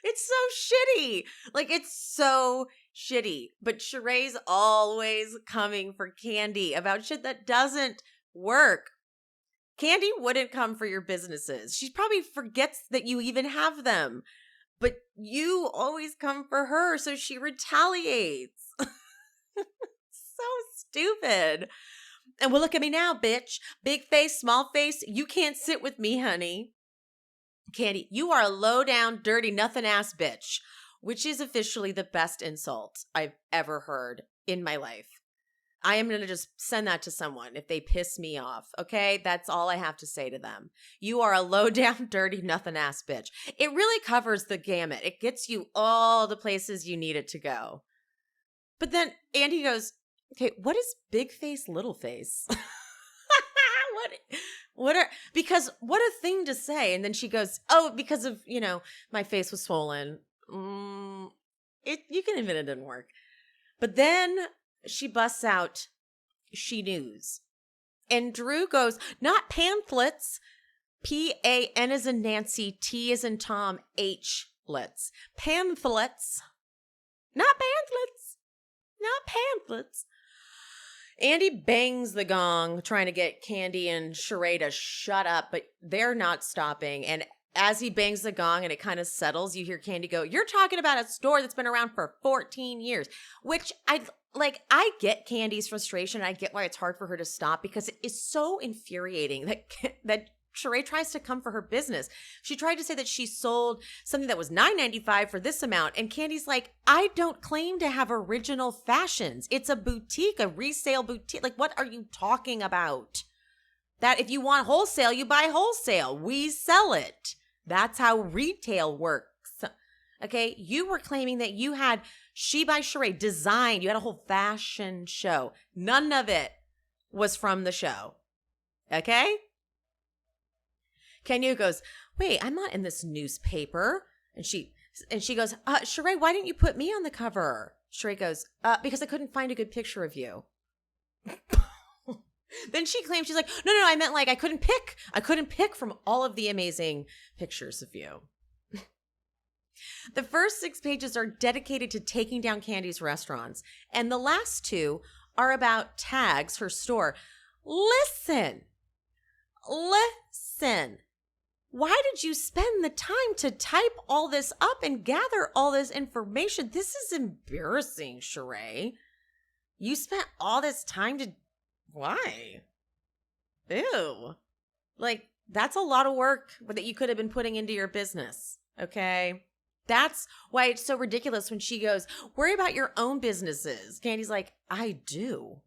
It's so shitty. Like, it's so shitty. But Sheree's always coming for Candy about shit that doesn't work. Candy wouldn't come for your businesses. She probably forgets that you even have them. But you always come for her, so she retaliates. So stupid. And well, look at me now, bitch. Big face, small face. You can't sit with me, honey. Candy, you are a low down, dirty, nothing ass bitch, which is officially the best insult I've ever heard in my life. I am going to just send that to someone if they piss me off. Okay. That's all I have to say to them. You are a low down, dirty, nothing ass bitch. It really covers the gamut. It gets you all the places you need it to go. But then Andy goes, okay, what is big face, little face? Because what a thing to say. And then she goes, oh, because of, my face was swollen. You can admit it didn't work. But then she busts out, she knews. And Drew goes, not pamphlets. P-A-N as in Nancy, T as in Tom, H-lets. Pamphlets. Not pamphlets. Not pamphlets. Andy bangs the gong, trying to get Candy and Sheree to shut up, but they're not stopping. And as he bangs the gong and it kind of settles, you hear Candy go, you're talking about a store that's been around for 14 years, which I get Candy's frustration. I get why it's hard for her to stop because it is so infuriating that Sheree tries to come for her business. She tried to say that she sold something that was $9.95 for this amount. And Candy's like, I don't claim to have original fashions. It's a boutique, a resale boutique. Like, what are you talking about? That if you want wholesale, you buy wholesale. We sell it. That's how retail works. Okay. You were claiming that you had She by Sheree designed. You had a whole fashion show. None of it was from the show. Okay. Kenya goes, wait, I'm not in this newspaper. And she goes, Sheree, why didn't you put me on the cover? Sheree goes, because I couldn't find a good picture of you. Then she claims, she's like, no, I meant like I couldn't pick from all of the amazing pictures of you. The first 6 pages are dedicated to taking down Candy's restaurants, and the last 2 are about tags her store. Listen. Why did you spend the time to type all this up and gather all this information? This is embarrassing, Sheree. You spent all this time to... Why? Ew. Like, that's a lot of work that you could have been putting into your business, okay? That's why it's so ridiculous when she goes, worry about your own businesses. Candy's like, I do.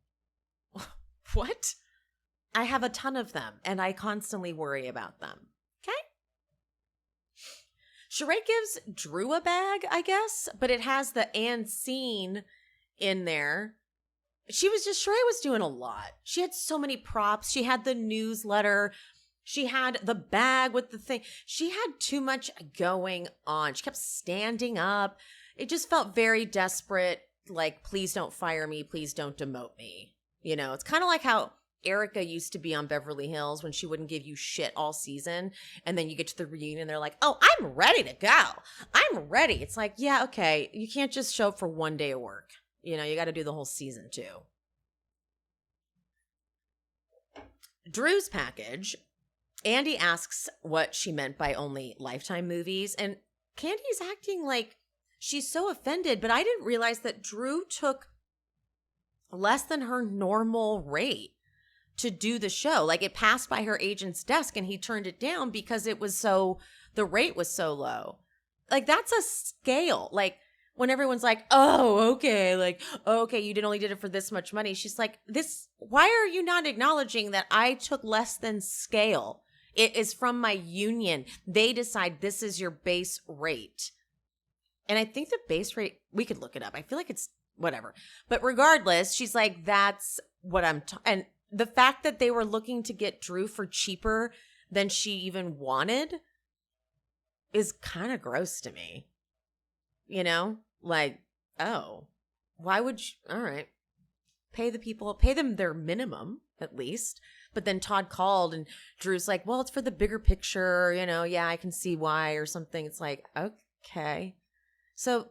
What? I have a ton of them, and I constantly worry about them. Okay? Sheree gives Drew a bag, I guess, but it has the and scene in there. Sheree was doing a lot. She had so many props. She had the newsletter. She had the bag with the thing. She had too much going on. She kept standing up. It just felt very desperate. Like, please don't fire me. Please don't demote me. You know, it's kind of like how Erica used to be on Beverly Hills when she wouldn't give you shit all season. And then you get to the reunion, they're like, oh, I'm ready to go. I'm ready. It's like, yeah, okay. You can't just show up for one day of work. You know, you got to do the whole season too. Drew's package. Andy asks what she meant by only Lifetime movies. And Candy's acting like she's so offended. But I didn't realize that Drew took less than her normal rate to do the show. Like, it passed by her agent's desk and he turned it down because the rate was so low. Like, that's a scale. Like, when everyone's like, oh, okay, like, okay, you only did it for this much money. She's like, why are you not acknowledging that I took less than scale? It is from my union. They decide this is your base rate. And I think the base rate, we could look it up. I feel like it's whatever. But regardless, she's like, that's what and the fact that they were looking to get Drew for cheaper than she even wanted is kind of gross to me. You know, like, oh, why would you? All right. Pay them their minimum at least. But then Todd called and Drew's like, well, it's for the bigger picture. You know, yeah, I can see why or something. It's like, okay. So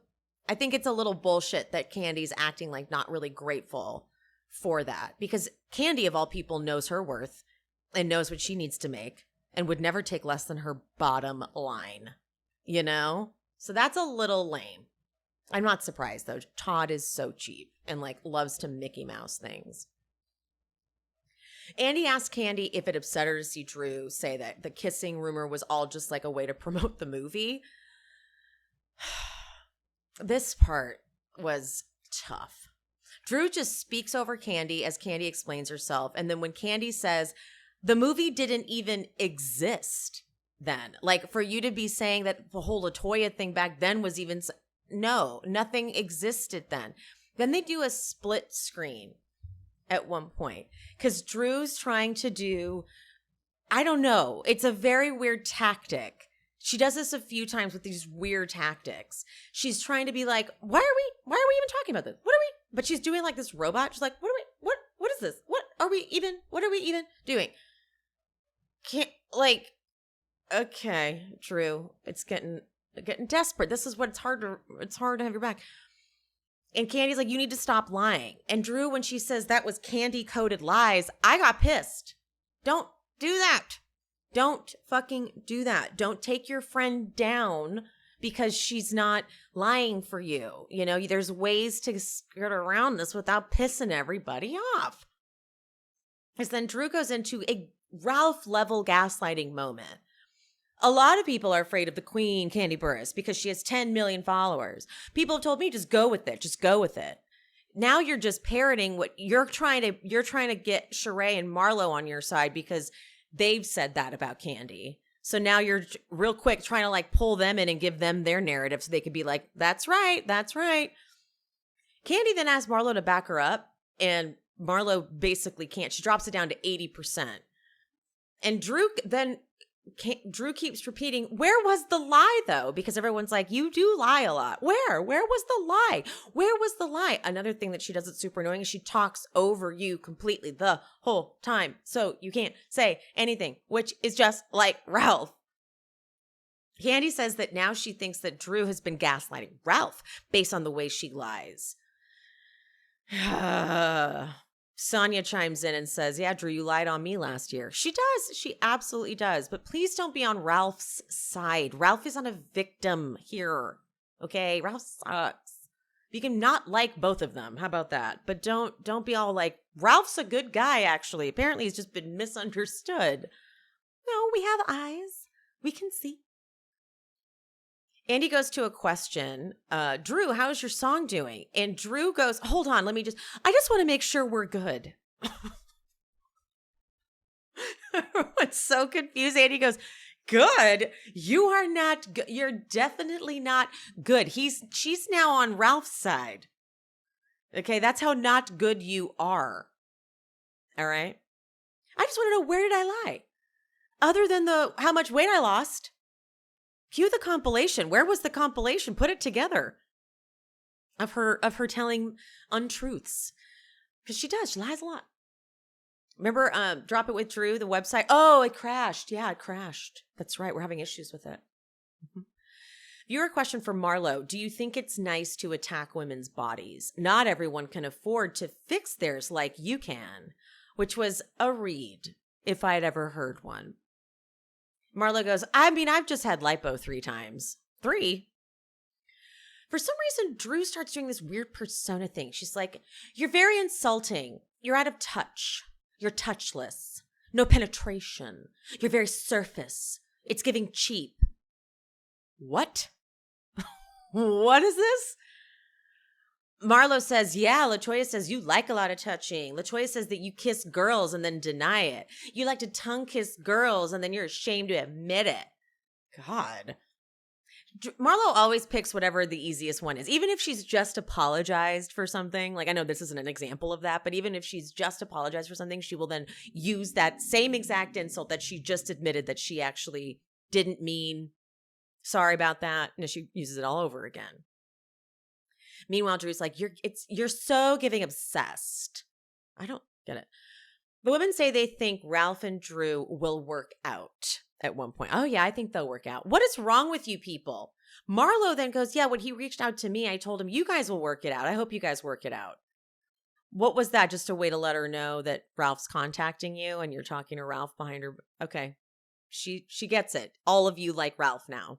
I think it's a little bullshit that Candy's acting like not really grateful for that, because Candy of all people knows her worth and knows what she needs to make and would never take less than her bottom line, you know? So that's a little lame. I'm not surprised though. Todd is so cheap and like loves to Mickey Mouse things. Andy asked Candy if it upset her to see Drew say that the kissing rumor was all just like a way to promote the movie. This part was tough. Drew just speaks over Candy as Candy explains herself. And then when Candy says, the movie didn't even exist then. Like, for you to be saying that the whole LaToya thing back then was even... No, nothing existed then. Then they do a split screen at one point. Because Drew's trying to do... I don't know. It's a very weird tactic. She does this a few times with these weird tactics. She's trying to be like, why are we even talking about this? But she's doing like this robot. She's like, what is this? What are we even doing? Okay, Drew, it's getting desperate. This is what it's hard to have your back. And Candy's like, you need to stop lying. And Drew, when she says that was candy-coated lies, I got pissed. Don't do that. Don't fucking do that. Don't take your friend down because she's not lying for you. You know, there's ways to skirt around this without pissing everybody off. Because then Drew goes into a Ralph-level gaslighting moment. A lot of people are afraid of the Queen, Candy Burris, because she has 10 million followers. People have told me, just go with it. Just go with it. Now you're just parroting what you're trying to get Sheree and Marlo on your side because they've said that about Candy. So now you're real quick trying to like pull them in and give them their narrative so they could be like, that's right. That's right. Candy then asks Marlo to back her up, and Marlo basically can't. She drops it down to 80%. And Drew then Drew keeps repeating, where was the lie though? Because everyone's like, you do lie a lot. Where was the lie? Where was the lie? Another thing that she does that's super annoying is she talks over you completely the whole time. So you can't say anything, which is just like Ralph. Candy says that now she thinks that Drew has been gaslighting Ralph based on the way she lies. Sonia chimes in and says, yeah, Drew, you lied on me last year. She does. She absolutely does. But please don't be on Ralph's side. Ralph is on a victim here. Okay? Ralph sucks. You can not like both of them. How about that? But don't be all like, Ralph's a good guy, actually. Apparently he's just been misunderstood. No, we have eyes. We can see. Andy goes to a question. Drew, how's your song doing? And Drew goes, hold on, I just want to make sure we're good. Everyone's so confused. Andy goes, good? You are not good. You're definitely not good. She's now on Ralph's side. Okay, that's how not good you are. All right? I just want to know, where did I lie? Other than how much weight I lost. Cue the compilation. Where was the compilation? Put it together. Of her telling untruths. Because she does. She lies a lot. Remember Drop It With Drew, the website? Oh, it crashed. Yeah, it crashed. That's right. We're having issues with it. Mm-hmm. Viewer question for Marlo. Do you think it's nice to attack women's bodies? Not everyone can afford to fix theirs like you can. Which was a read, if I'd ever heard one. Marlo goes, I've just had lipo 3 times. 3? For some reason, Drew starts doing this weird persona thing. She's like, you're very insulting. You're out of touch. You're touchless. No penetration. You're very surface. It's giving cheap. What? What is this? Marlo says, yeah, LaToya says you like a lot of touching. LaToya says that you kiss girls and then deny it. You like to tongue kiss girls and then you're ashamed to admit it. God. Marlo always picks whatever the easiest one is. Even if she's just apologized for something. Like, I know this isn't an example of that, but even if she's just apologized for something, she will then use that same exact insult that she just admitted that she actually didn't mean. Sorry about that. And she uses it all over again. Meanwhile, Drew's like, you're so giving obsessed. I don't get it. The women say they think Ralph and Drew will work out at one point. Oh, yeah, I think they'll work out. What is wrong with you people? Marlo then goes, yeah, when he reached out to me, I told him, you guys will work it out. I hope you guys work it out. What was that? Just a way to let her know that Ralph's contacting you and you're talking to Ralph behind her? Okay. She gets it. All of you like Ralph now.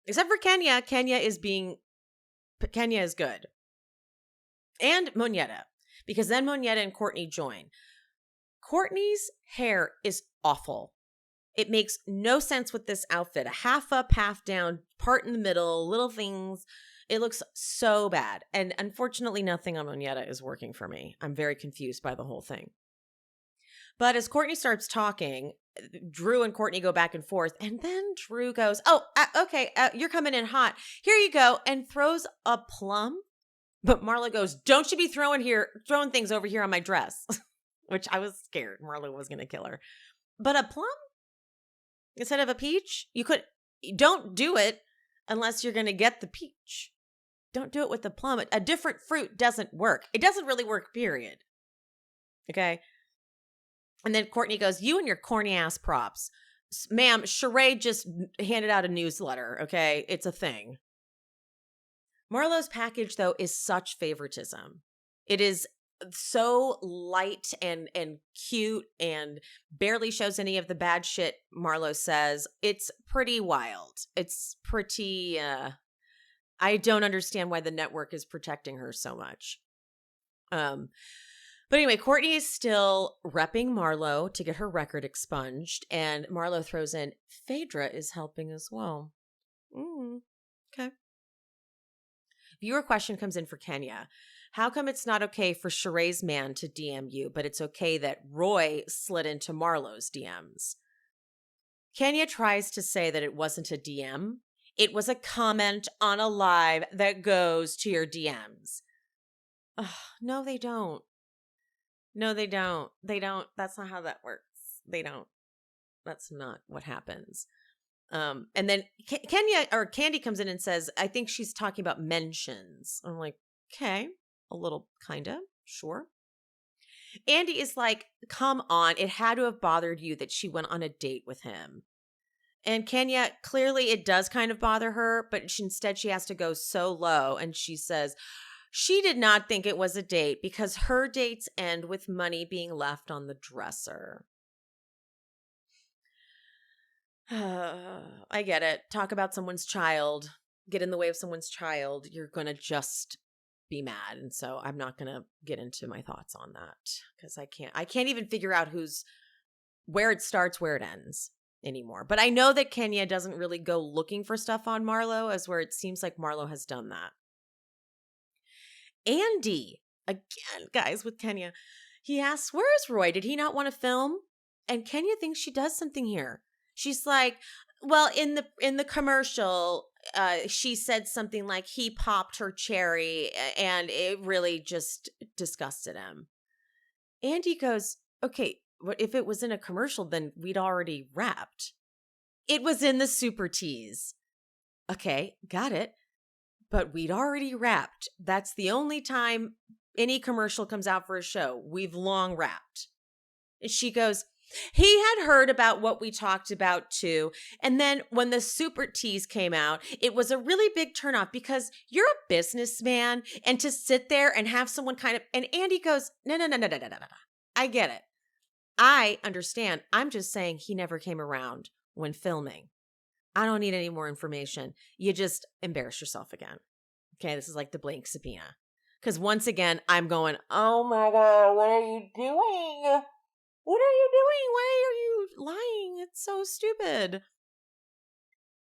Except for Kenya. Kenya is good. And Monietta. Because then Monietta and Courtney join. Courtney's hair is awful. It makes no sense with this outfit. A half up, half down, part in the middle, little things. It looks so bad. And unfortunately, nothing on Monietta is working for me. I'm very confused by the whole thing. But as Courtney starts talking, Drew and Courtney go back and forth. And then Drew goes, okay, you're coming in hot. Here you go. And throws a plum. But Marla goes, don't you be throwing things over here on my dress. Which I was scared Marla was going to kill her. But a plum instead of a peach? Don't do it unless you're going to get the peach. Don't do it with the plum. A different fruit doesn't work. It doesn't really work, period. Okay? And then Courtney goes, you and your corny ass props. Ma'am, Sheree just handed out a newsletter, okay? It's a thing. Marlo's package, though, is such favoritism. It is so light and cute and barely shows any of the bad shit Marlo says. It's pretty wild. It's pretty, I don't understand why the network is protecting her so much. But anyway, Courtney is still repping Marlo to get her record expunged. And Marlo throws in, Phaedra is helping as well. Okay. Viewer question comes in for Kenya. How come it's not okay for Sheree's man to DM you, but it's okay that Roy slid into Marlo's DMs? Kenya tries to say that it wasn't a DM. It was a comment on a live that goes to your DMs. No, they don't. No, they don't. They don't. That's not how that works. They don't. That's not what happens. And then Candy comes in and says, I think she's talking about mentions. I'm like, okay, a little kind of, sure. Andy is like, come on, it had to have bothered you that she went on a date with him. And Kenya, clearly it does kind of bother her, but instead she has to go so low. And she says she did not think it was a date because her dates end with money being left on the dresser. I get it. Talk about someone's child, get in the way of someone's child. You're going to just be mad. And so I'm not going to get into my thoughts on that because I can't even figure out where it starts, where it ends anymore. But I know that Kenya doesn't really go looking for stuff on Marlo, as where it seems like Marlo has done that. Andy, again, guys, with Kenya, he asks, where is Roy? Did he not want to film? And Kenya thinks she does something here. She's like, well, in the commercial, she said something like he popped her cherry and it really just disgusted him. Andy goes, okay, if it was in a commercial, then we'd already wrapped. It was in the super tease. Okay, got it. But we'd already wrapped. That's the only time any commercial comes out for a show. We've long wrapped. And she goes, he had heard about what we talked about too. And then when the super tease came out, it was a really big turnoff because you're a businessman and to sit there and have someone kind of, and Andy goes, no. I get it. I understand. I'm just saying he never came around when filming. I don't need any more information. You just embarrass yourself again. Okay, this is like the blank subpoena. Because once again, I'm going, oh my God, what are you doing? What are you doing? Why are you lying? It's so stupid.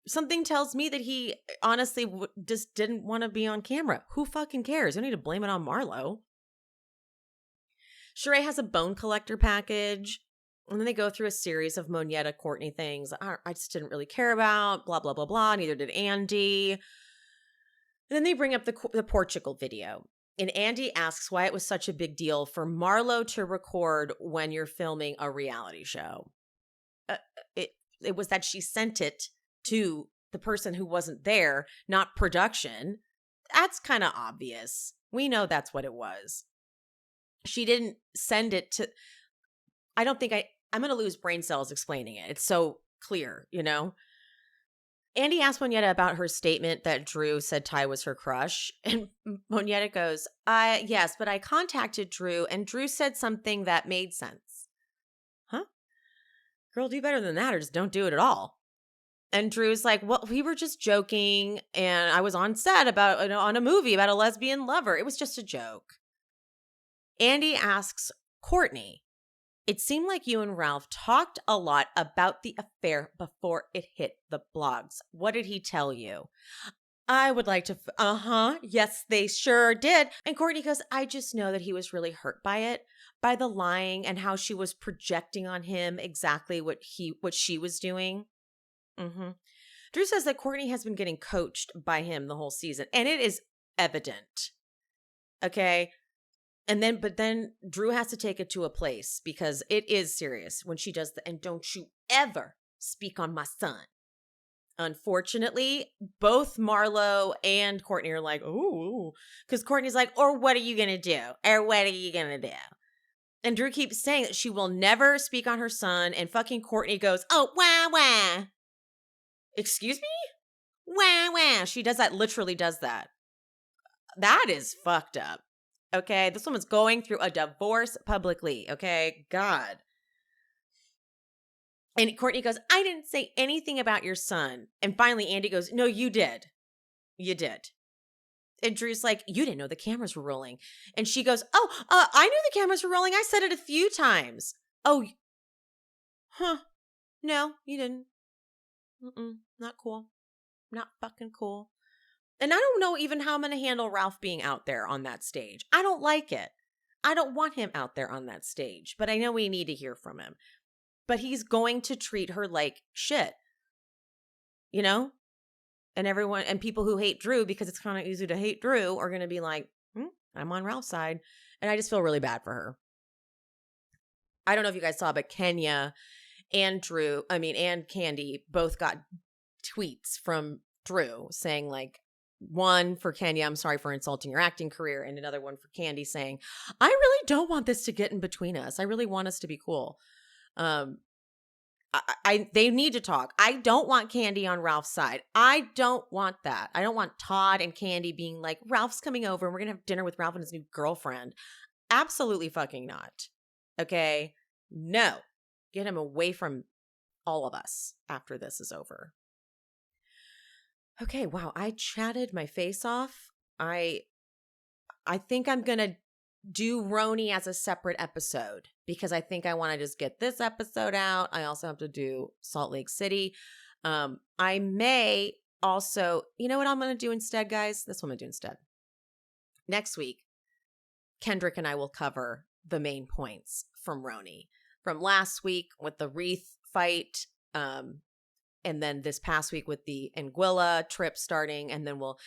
Something tells me that he honestly just didn't want to be on camera. Who fucking cares? You don't need to blame it on Marlo. Sheree has a bone collector package. And then they go through a series of Moneta Courtney things I just didn't really care about. Blah, blah, blah, blah. Neither did Andy. And then they bring up the Portugal video. And Andy asks why it was such a big deal for Marlo to record when you're filming a reality show. It was that she sent it to the person who wasn't there, not production. That's kind of obvious. We know that's what it was. She didn't send it to... I don't think I'm going to lose brain cells explaining it. It's so clear, you know? Andy asked Moneta about her statement that Drew said Ty was her crush. And Moneta goes, yes, but I contacted Drew and Drew said something that made sense. Huh? Girl, do better than that or just don't do it at all. And Drew's like, well, we were just joking and I was on set on a movie about a lesbian lover. It was just a joke. Andy asks Courtney, it seemed like you and Ralph talked a lot about the affair before it hit the blogs. What did he tell you? I would like to, yes, they sure did. And Courtney goes, I just know that he was really hurt by it, by the lying and how she was projecting on him exactly what she was doing. Drew says that Courtney has been getting coached by him the whole season, and it is evident. Okay? But then Drew has to take it to a place because it is serious when she does and don't you ever speak on my son. Unfortunately, both Marlo and Courtney are like, ooh, because Courtney's like, or what are you going to do? Or what are you going to do? And Drew keeps saying that she will never speak on her son. And fucking Courtney goes, oh, wah, wah. Excuse me? Wah, wah. She does that, literally does that. That is fucked up. Okay, this woman's going through a divorce publicly, okay? God. And Courtney goes, I didn't say anything about your son. And finally, Andy goes, no, you did. You did. And Drew's like, you didn't know the cameras were rolling. And she goes, I knew the cameras were rolling. I said it a few times. Oh, no, you didn't. Not cool. Not fucking cool. And I don't know even how I'm going to handle Ralph being out there on that stage. I don't like it. I don't want him out there on that stage, but I know we need to hear from him. But he's going to treat her like shit. You know? And everyone, and people who hate Drew, because it's kind of easy to hate Drew, are going to be like, I'm on Ralph's side. And I just feel really bad for her. I don't know if you guys saw, but Kenya and Candy both got tweets from Drew saying like, one for Kenya, I'm sorry for insulting your acting career, and another one for Candy saying, I really don't want this to get in between us. I really want us to be cool. They need to talk. I don't want Candy on Ralph's side. I don't want that. I don't want Todd and Candy being like, Ralph's coming over and we're gonna have dinner with Ralph and his new girlfriend. Absolutely fucking not. Okay? No. Get him away from all of us after this is over. Okay, wow, I chatted my face off. I think I'm going to do RHOA as a separate episode because I think I want to just get this episode out. I also have to do Salt Lake City. I may also, you know what I'm going to do instead, guys? That's what I'm going to do instead. Next week, Kendrick and I will cover the main points from RHOA. From last week with the wreath fight, and then this past week with the Anguilla trip starting, and then we'll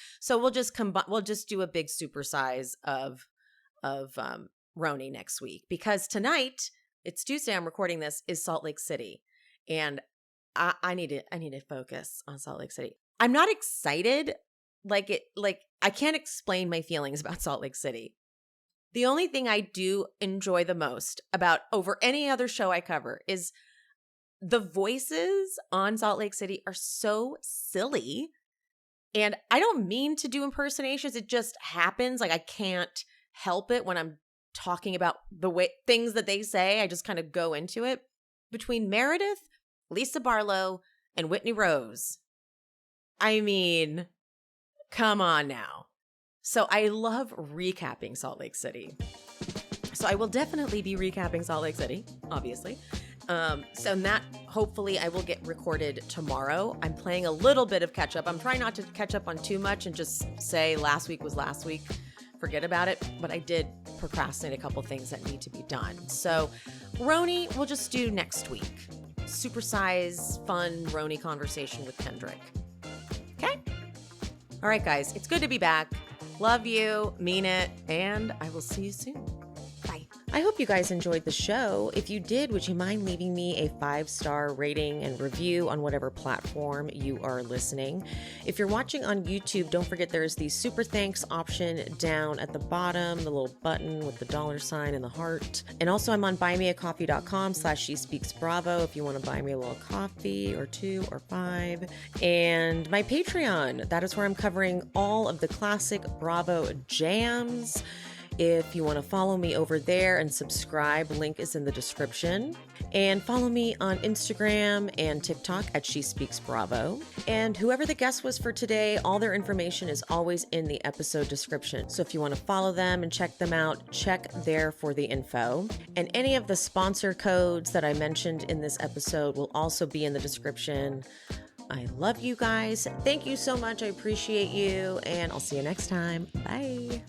just combine. We'll just do a big supersize of RHOA next week because tonight it's Tuesday. I'm recording this is Salt Lake City, and I need to focus on Salt Lake City. I'm not excited. Like I can't explain my feelings about Salt Lake City. The only thing I do enjoy the most about over any other show I cover is the voices on Salt Lake City are so silly. And I don't mean to do impersonations. It just happens. Like I can't help it when I'm talking about the way things that they say. I just kind of go into it. Between Meredith, Lisa Barlow, and Whitney Rose. I mean, come on now. So I love recapping Salt Lake City. So I will definitely be recapping Salt Lake City, obviously. So that hopefully I will get recorded tomorrow. I'm playing a little bit of catch up. I'm trying not to catch up on too much and just say last week was last week. Forget about it. But I did procrastinate a couple things that need to be done. So RHOA we'll just do next week. Supersize, fun RHOA conversation with Kendrick. Okay? All right, guys. It's good to be back. Love you. Mean it. And I will see you soon. Bye. I hope you guys enjoyed the show. If you did, would you mind leaving me a 5-star rating and review on whatever platform you are listening? If you're watching on YouTube, don't forget there's the super thanks option down at the bottom, the little button with the $ and the heart. And also I'm on buymeacoffee.com/SheSpeaksBravo if you want to buy me a little coffee or 2 or 5. And my Patreon, that is where I'm covering all of the classic Bravo jams. If you want to follow me over there and subscribe, link is in the description. And follow me on Instagram and TikTok at She Speaks Bravo. And whoever the guest was for today, all their information is always in the episode description. So if you want to follow them and check them out, check there for the info. And any of the sponsor codes that I mentioned in this episode will also be in the description. I love you guys. Thank you so much. I appreciate you. And I'll see you next time. Bye.